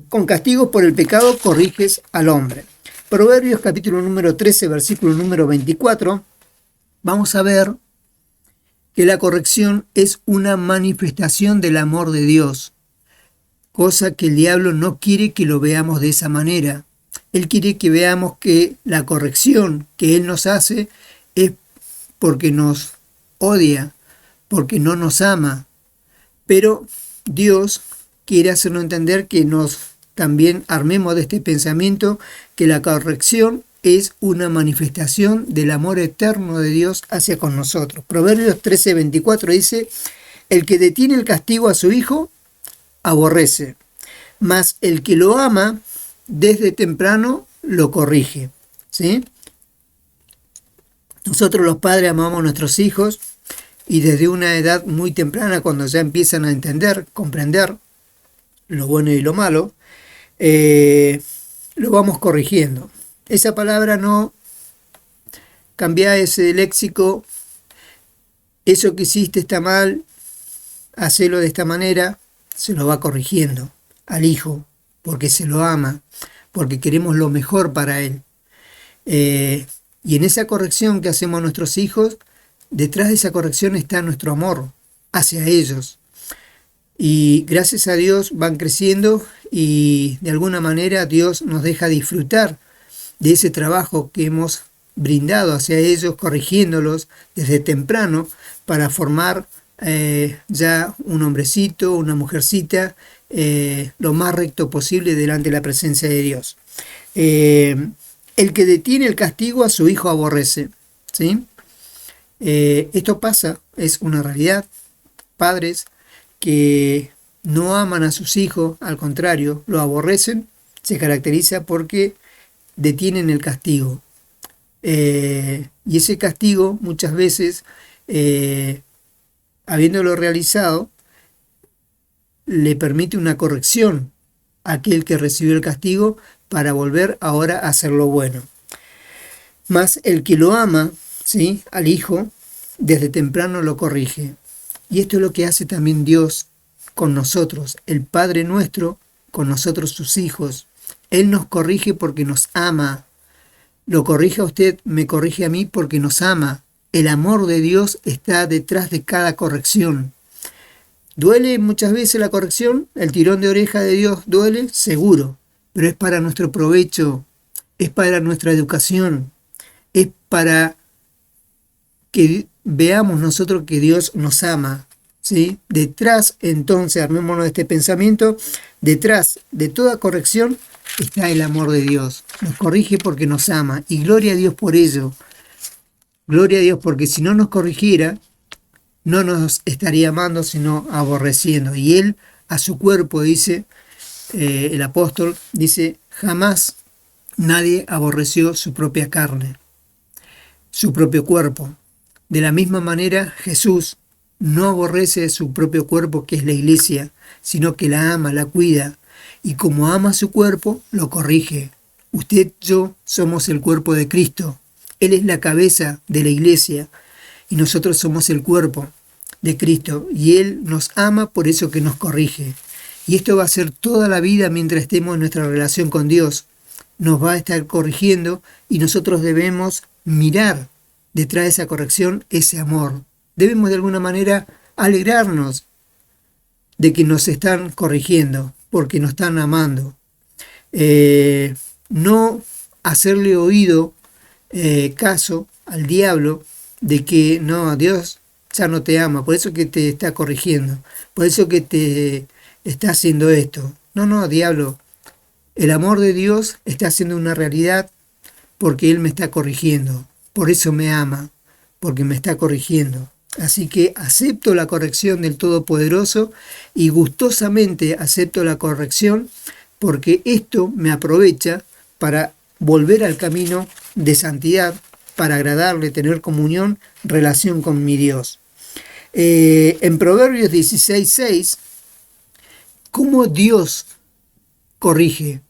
Con castigos por el pecado corriges al hombre. Proverbios capítulo número 13, versículo número 24, vamos a ver que la corrección es una manifestación del amor de Dios, cosa que el diablo no quiere que lo veamos de esa manera. Él quiere que veamos que la corrección que Él nos hace es porque nos odia, porque no nos ama, pero Dios quiere hacernos entender que nos también armemos de este pensamiento que la corrección es una manifestación del amor eterno de Dios hacia con nosotros. Proverbios 13:24 dice: el que detiene el castigo a su hijo aborrece, mas el que lo ama desde temprano lo corrige. ¿Sí? Nosotros los padres amamos a nuestros hijos y desde una edad muy temprana, cuando ya empiezan a entender, comprender lo bueno y lo malo, lo vamos corrigiendo. Esa palabra no cambia, ese léxico, eso que hiciste está mal, hacelo de esta manera, se lo va corrigiendo al hijo, porque se lo ama, porque queremos lo mejor para él. Y en esa corrección que hacemos a nuestros hijos, detrás de esa corrección está nuestro amor hacia ellos. Y gracias a Dios van creciendo y de alguna manera Dios nos deja disfrutar de ese trabajo que hemos brindado hacia ellos, corrigiéndolos desde temprano para formar ya un hombrecito, una mujercita, lo más recto posible delante de la presencia de Dios. El que detiene el castigo a su hijo aborrece. ¿Sí? Esto pasa, es una realidad. Padres que no aman a sus hijos, al contrario, lo aborrecen, se caracteriza porque detienen el castigo. Y ese castigo muchas veces, habiéndolo realizado, le permite una corrección a aquel que recibió el castigo para volver ahora a hacer lo bueno. Mas el que lo ama, ¿sí?, al Hijo, desde temprano lo corrige. Y esto es lo que hace también Dios con nosotros, el Padre nuestro, con nosotros sus hijos. Él nos corrige porque nos ama. Lo corrige a usted, me corrige a mí porque nos ama. El amor de Dios está detrás de cada corrección. ¿Duele muchas veces la corrección? ¿El tirón de oreja de Dios duele? Seguro, pero es para nuestro provecho, es para nuestra educación, es para que veamos nosotros que Dios nos ama, ¿sí? Detrás, entonces, armémonos de este pensamiento, detrás de toda corrección está el amor de Dios. Nos corrige porque nos ama, y gloria a Dios por ello. Gloria a Dios, porque si no nos corrigiera, no nos estaría amando, sino aborreciendo. Y Él a su cuerpo, dice el apóstol, dice, jamás nadie aborreció su propia carne, su propio cuerpo. De la misma manera, Jesús no aborrece su propio cuerpo, que es la iglesia, sino que la ama, la cuida, y como ama su cuerpo, lo corrige. Usted, yo, somos el cuerpo de Cristo. Él es la cabeza de la iglesia, y nosotros somos el cuerpo de Cristo, y Él nos ama, por eso que nos corrige. Y esto va a ser toda la vida mientras estemos en nuestra relación con Dios. Nos va a estar corrigiendo, y nosotros debemos mirar detrás de esa corrección ese amor. Debemos de alguna manera alegrarnos de que nos están corrigiendo, porque nos están amando. No hacerle oído, caso al diablo de que no, Dios ya no te ama, por eso que te está corrigiendo, por eso que te está haciendo esto. No, diablo, el amor de Dios está haciendo una realidad porque Él me está corrigiendo, por eso me ama, porque me está corrigiendo. Así que acepto la corrección del Todopoderoso y gustosamente acepto la corrección, porque esto me aprovecha para volver al camino de santidad, para agradarle, tener comunión, relación con mi Dios. En Proverbios 16:6, ¿cómo Dios corrige?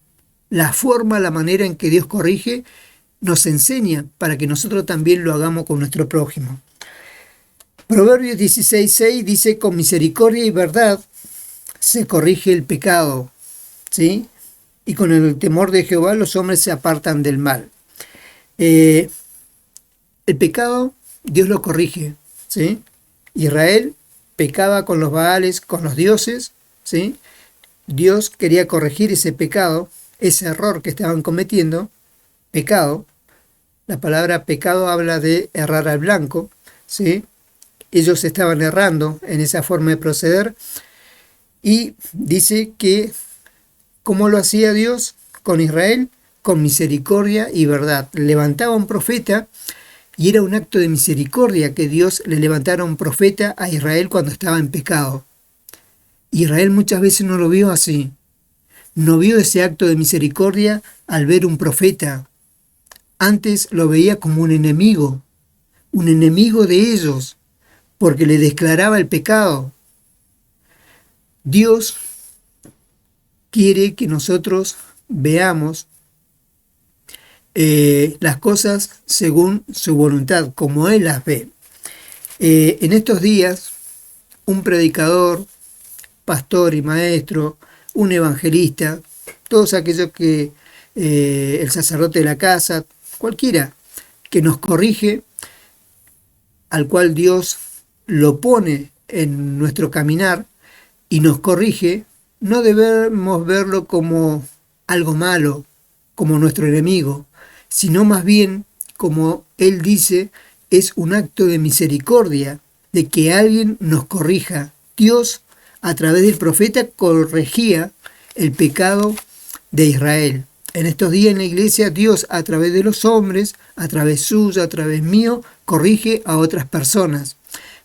La forma, la manera en que Dios corrige, nos enseña para que nosotros también lo hagamos con nuestro prójimo. Proverbios 16:6 dice, con misericordia y verdad se corrige el pecado, ¿sí? Y con el temor de Jehová los hombres se apartan del mal. El pecado, Dios lo corrige, ¿sí? Israel pecaba con los Baales, con los dioses, ¿sí? Dios quería corregir ese pecado, ese error que estaban cometiendo, pecado. La palabra pecado habla de errar al blanco, ¿sí? Ellos estaban errando en esa forma de proceder, y dice que ¿cómo lo hacía Dios con Israel? Con misericordia y verdad. Levantaba un profeta, y era un acto de misericordia que Dios le levantara un profeta a Israel cuando estaba en pecado. Israel muchas veces no lo vio así. No vio ese acto de misericordia al ver un profeta. Antes lo veía como un enemigo de ellos, porque le declaraba el pecado. Dios quiere que nosotros veamos las cosas según su voluntad, como Él las ve. En estos días, un predicador, pastor y maestro, un evangelista, todos aquellos que, el sacerdote de la casa, cualquiera que nos corrige, al cual Dios lo pone en nuestro caminar y nos corrige, no debemos verlo como algo malo, como nuestro enemigo, sino más bien, como Él dice, es un acto de misericordia, de que alguien nos corrija. Dios, a través del profeta, corregía el pecado de Israel. En estos días en la iglesia, Dios, a través de los hombres, a través suyo, a través mío, corrige a otras personas.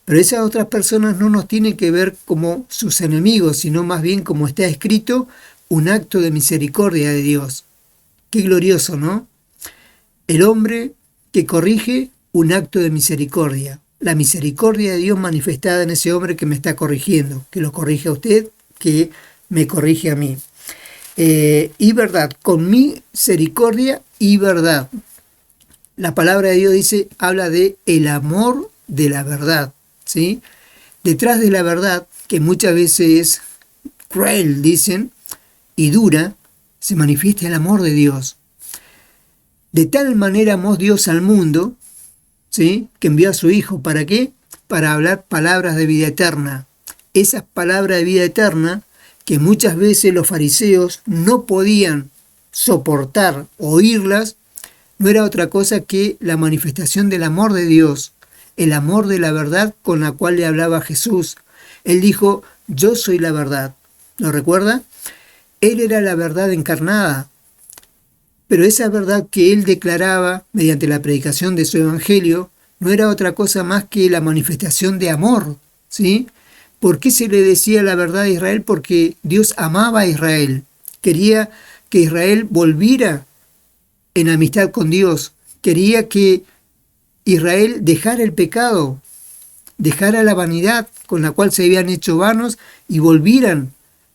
Pero esas otras personas no nos tienen que ver como sus enemigos, sino más bien, como está escrito, un acto de misericordia de Dios. Qué glorioso, ¿no? El hombre que corrige un acto de misericordia. La misericordia de Dios manifestada en ese hombre que me está corrigiendo, que lo corrige a usted, que me corrige a mí. Y verdad, con misericordia y verdad. La palabra de Dios habla de el amor de la verdad, ¿sí? Detrás de la verdad, que muchas veces es cruel, dicen, y dura, se manifiesta el amor de Dios. De tal manera amó Dios al mundo, ¿sí?, que envió a su Hijo. ¿Para qué? Para hablar palabras de vida eterna. Esas palabras de vida eterna que muchas veces los fariseos no podían soportar oírlas, no era otra cosa que la manifestación del amor de Dios, el amor de la verdad con la cual le hablaba Jesús. Él dijo, yo soy la verdad. ¿Lo recuerda? Él era la verdad encarnada. Pero esa verdad que él declaraba mediante la predicación de su evangelio no era otra cosa más que la manifestación de amor, ¿sí? ¿Por qué se le decía la verdad a Israel? Porque Dios amaba a Israel. Quería que Israel volviera en amistad con Dios. Quería que Israel dejara el pecado, dejara la vanidad con la cual se habían hecho vanos y volvieran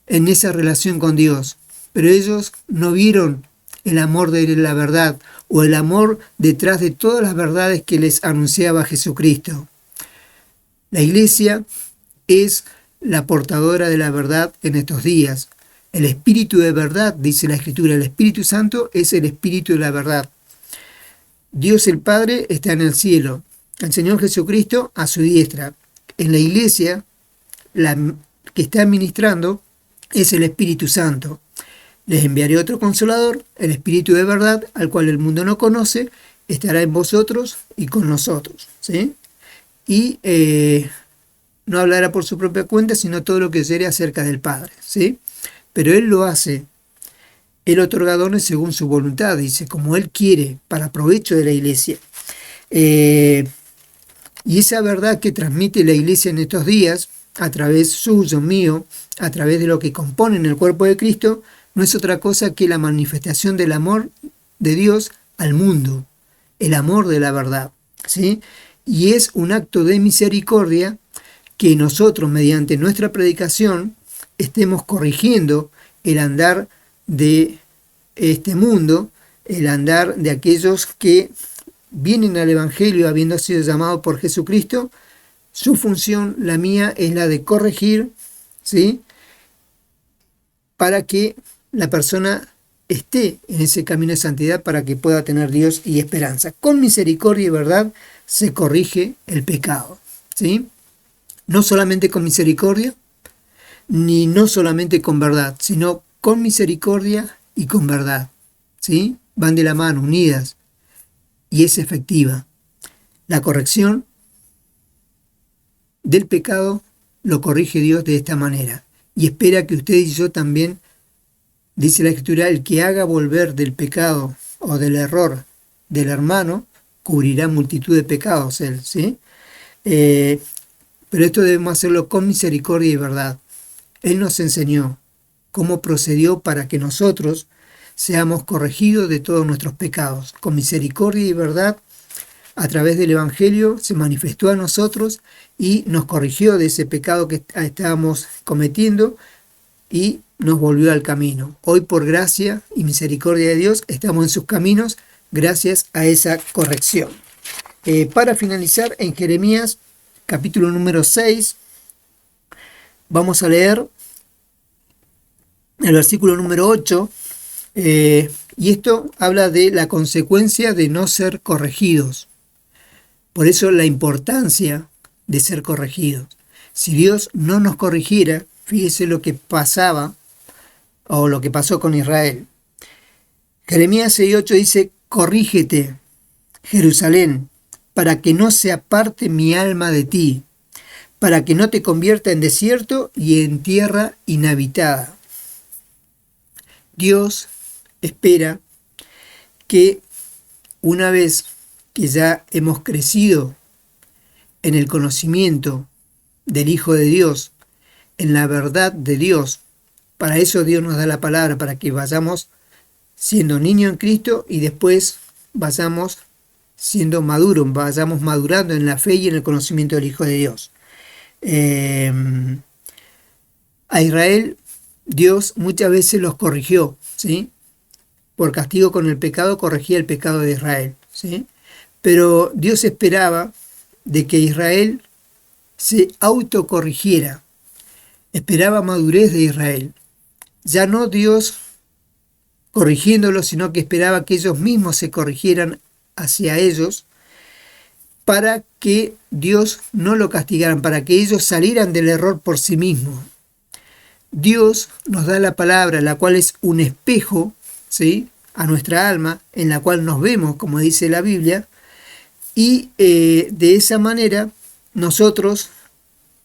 en esa relación con Dios. Pero ellos no vieron el amor de la verdad o el amor detrás de todas las verdades que les anunciaba Jesucristo. La iglesia es la portadora de la verdad en estos días. El Espíritu de verdad, dice la Escritura, el Espíritu Santo es el Espíritu de la verdad. Dios el Padre está en el cielo, el Señor Jesucristo a su diestra. En la iglesia, la que está ministrando es el Espíritu Santo. Les enviaré otro consolador, el Espíritu de verdad, al cual el mundo no conoce, estará en vosotros y con nosotros, ¿sí? Y no hablará por su propia cuenta, sino todo lo que oyere acerca del Padre, ¿sí? Pero Él lo hace. Él otorga dones según su voluntad, dice, como Él quiere, para provecho de la iglesia. Y esa verdad que transmite la iglesia en estos días, a través suyo, mío, a través de lo que componen el cuerpo de Cristo, no es otra cosa que la manifestación del amor de Dios al mundo, el amor de la verdad, ¿sí? Y es un acto de misericordia que nosotros, mediante nuestra predicación, estemos corrigiendo el andar de este mundo, el andar de aquellos que vienen al Evangelio habiendo sido llamados por Jesucristo. Su función, la mía, es la de corregir, ¿sí?, para que la persona esté en ese camino de santidad, para que pueda tener Dios y esperanza. Con misericordia y verdad se corrige el pecado, ¿sí? No solamente con misericordia, ni no solamente con verdad, sino con misericordia y con verdad, ¿sí? Van de la mano, unidas, y es efectiva. La corrección del pecado lo corrige Dios de esta manera, y espera que usted y yo también, dice la Escritura, el que haga volver del pecado o del error del hermano, cubrirá multitud de pecados él, ¿sí? Pero esto debemos hacerlo con misericordia y verdad. Él nos enseñó cómo procedió para que nosotros seamos corregidos de todos nuestros pecados. Con misericordia y verdad, a través del Evangelio, se manifestó a nosotros y nos corrigió de ese pecado que estábamos cometiendo y nos volvió al camino. Hoy, por gracia y misericordia de Dios, estamos en sus caminos gracias a esa corrección. Para finalizar, en Jeremías, capítulo número 6, vamos a leer el versículo número 8, y esto habla de la consecuencia de no ser corregidos. Por eso la importancia de ser corregidos. Si Dios no nos corrigiera, fíjese lo que pasaba o lo que pasó con Israel. Jeremías 6:8 dice, corrígete, Jerusalén, para que no se aparte mi alma de ti, para que no te convierta en desierto y en tierra inhabitada. Dios espera que una vez que ya hemos crecido en el conocimiento del Hijo de Dios, en la verdad de Dios, para eso Dios nos da la palabra, para que vayamos siendo niños en Cristo y después vayamos siendo maduros, vayamos madurando en la fe y en el conocimiento del Hijo de Dios. A Israel, Dios muchas veces los corrigió, ¿sí? Por castigo con el pecado, corregía el pecado de Israel, ¿sí? Pero Dios esperaba de que Israel se autocorrigiera, esperaba madurez de Israel. Ya no Dios corrigiéndolos, sino que esperaba que ellos mismos se corrigieran hacia ellos para que Dios no lo castigaran, para que ellos salieran del error por sí mismos. Dios nos da la palabra, la cual es un espejo, ¿sí?, a nuestra alma, en la cual nos vemos, como dice la Biblia, y de esa manera nosotros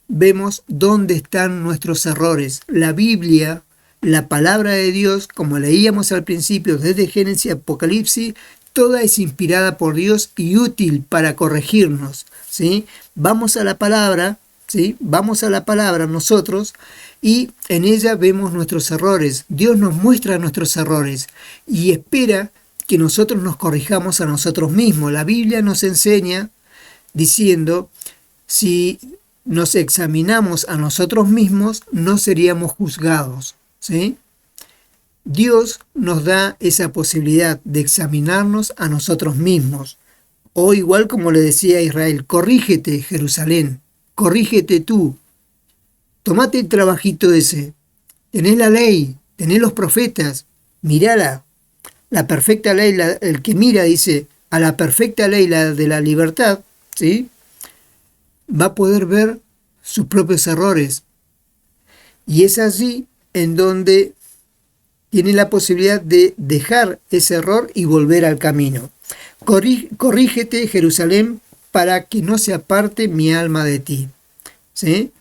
vemos dónde están nuestros errores. La Biblia, la palabra de Dios, como leíamos al principio, desde Génesis a Apocalipsis, toda es inspirada por Dios y útil para corregirnos, ¿sí? Vamos a la palabra, ¿sí? Vamos a la palabra nosotros y en ella vemos nuestros errores. Dios nos muestra nuestros errores y espera que nosotros nos corrijamos a nosotros mismos. La Biblia nos enseña diciendo, si nos examinamos a nosotros mismos, no seríamos juzgados, ¿sí? Dios nos da esa posibilidad de examinarnos a nosotros mismos. O igual como le decía a Israel, corrígete, Jerusalén, corrígete tú. Tomate el trabajito ese. Tenés la ley, tenés los profetas, mirala. La perfecta ley, el que mira, dice, a la perfecta ley, la de la libertad, ¿sí?, va a poder ver sus propios errores. Y es allí en donde tiene la posibilidad de dejar ese error y volver al camino. Corrígete, Jerusalén, para que no se aparte mi alma de ti, ¿sí?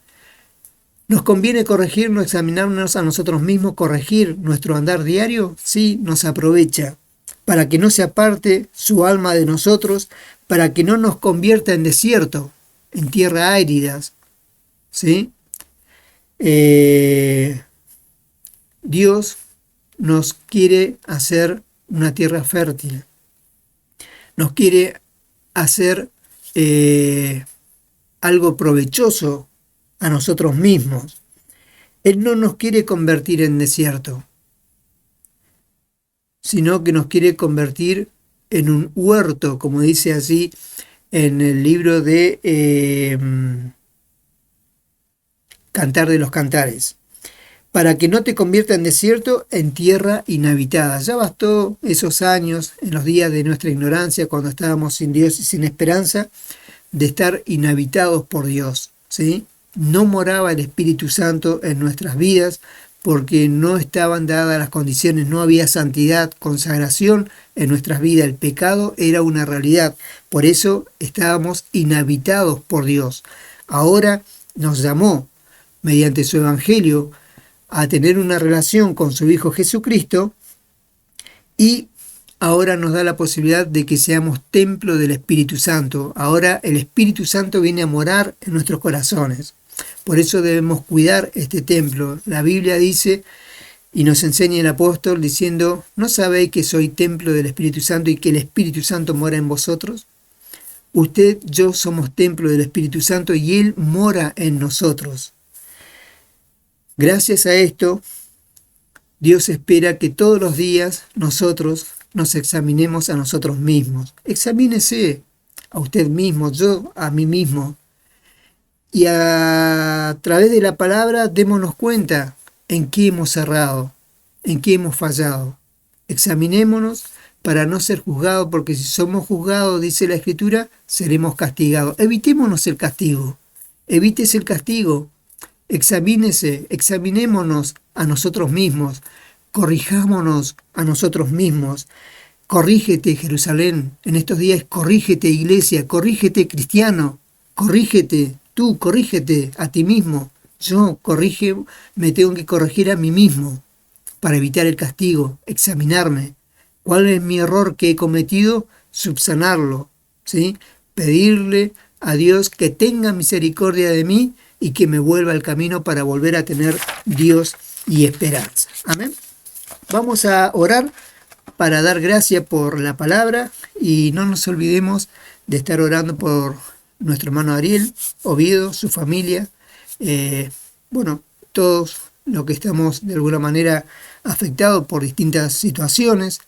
¿Nos conviene corregirnos, examinarnos a nosotros mismos, corregir nuestro andar diario? Sí, nos aprovecha, para que no se aparte su alma de nosotros, para que no nos convierta en desierto, en tierra áridas, ¿sí? Dios nos quiere hacer una tierra fértil, nos quiere hacer algo provechoso a nosotros mismos. Él no nos quiere convertir en desierto, sino que nos quiere convertir en un huerto, como dice así en el libro de Cantar de los Cantares, para que no te convierta en desierto, en tierra inhabitada. Ya bastó esos años, en los días de nuestra ignorancia, cuando estábamos sin Dios y sin esperanza, de estar inhabitados por Dios, ¿sí? No moraba el Espíritu Santo en nuestras vidas porque no estaban dadas las condiciones, no había santidad, consagración en nuestras vidas. El pecado era una realidad, por eso estábamos inhabitados por Dios. Ahora nos llamó, mediante su Evangelio, a tener una relación con su Hijo Jesucristo y ahora nos da la posibilidad de que seamos templo del Espíritu Santo. Ahora el Espíritu Santo viene a morar en nuestros corazones. Por eso debemos cuidar este templo. La Biblia dice y nos enseña el apóstol diciendo, ¿no sabéis que soy templo del Espíritu Santo y que el Espíritu Santo mora en vosotros? Usted, yo somos templo del Espíritu Santo y Él mora en nosotros. Gracias a esto, Dios espera que todos los días nosotros nos examinemos a nosotros mismos. Examínese a usted mismo, yo a mí mismo. Y a través de la palabra démonos cuenta en qué hemos errado, en qué hemos fallado. Examinémonos para no ser juzgados, porque si somos juzgados, dice la Escritura, seremos castigados. Evitémonos el castigo, evítese el castigo. Examínese, examinémonos a nosotros mismos, corrijámonos a nosotros mismos. Corrígete, Jerusalén, en estos días corrígete, iglesia, corrígete, cristiano, corrígete, tú corrígete a ti mismo. Yo me tengo que corregir a mí mismo para evitar el castigo, examinarme. ¿Cuál es mi error que he cometido? Subsanarlo, ¿sí? Pedirle a Dios que tenga misericordia de mí y que me vuelva al camino para volver a tener Dios y esperanza. Amén. Vamos a orar para dar gracia por la palabra y no nos olvidemos de estar orando por nuestro hermano Ariel Oviedo, su familia, todos los que estamos de alguna manera afectados por distintas situaciones,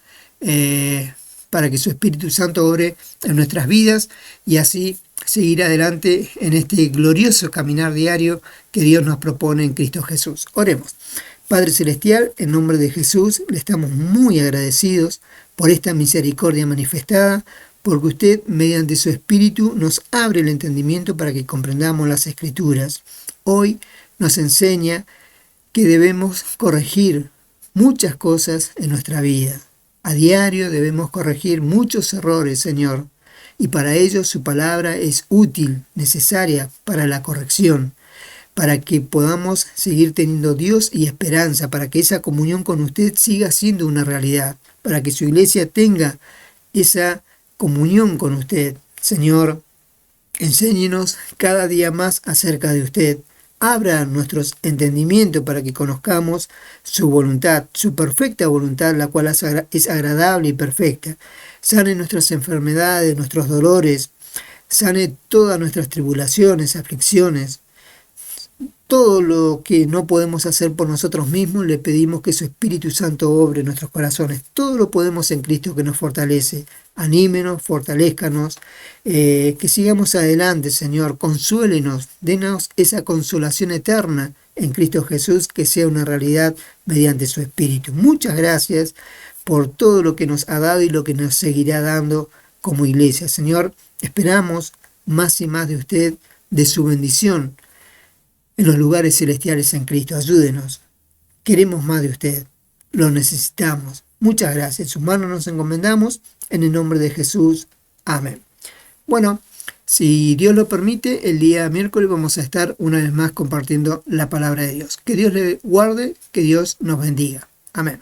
para que su Espíritu Santo obre en nuestras vidas y así seguir adelante en este glorioso caminar diario que Dios nos propone en Cristo Jesús. Oremos. Padre Celestial, en nombre de Jesús, le estamos muy agradecidos por esta misericordia manifestada, porque usted, mediante su Espíritu, nos abre el entendimiento para que comprendamos las Escrituras. Hoy nos enseña que debemos corregir muchas cosas en nuestra vida. A diario debemos corregir muchos errores, Señor, y para ello su palabra es útil, necesaria para la corrección, para que podamos seguir teniendo Dios y esperanza, para que esa comunión con usted siga siendo una realidad, para que su iglesia tenga esa comunión con usted. Señor, enséñenos cada día más acerca de usted. Abra nuestros entendimientos para que conozcamos su voluntad, su perfecta voluntad, la cual es agradable y perfecta. Sane nuestras enfermedades, nuestros dolores, sane todas nuestras tribulaciones, aflicciones. Todo lo que no podemos hacer por nosotros mismos, le pedimos que su Espíritu Santo obre en nuestros corazones. Todo lo podemos en Cristo que nos fortalece. Anímenos, fortalezcanos, que sigamos adelante, Señor. Consuélenos, denos esa consolación eterna en Cristo Jesús, que sea una realidad mediante su Espíritu. Muchas gracias por todo lo que nos ha dado y lo que nos seguirá dando como iglesia. Señor, esperamos más y más de usted, de su bendición en los lugares celestiales en Cristo. Ayúdenos. Queremos más de usted. Lo necesitamos. Muchas gracias. En sus manos nos encomendamos. En el nombre de Jesús. Amén. Bueno, si Dios lo permite, el día miércoles vamos a estar una vez más compartiendo la palabra de Dios. Que Dios le guarde, que Dios nos bendiga. Amén.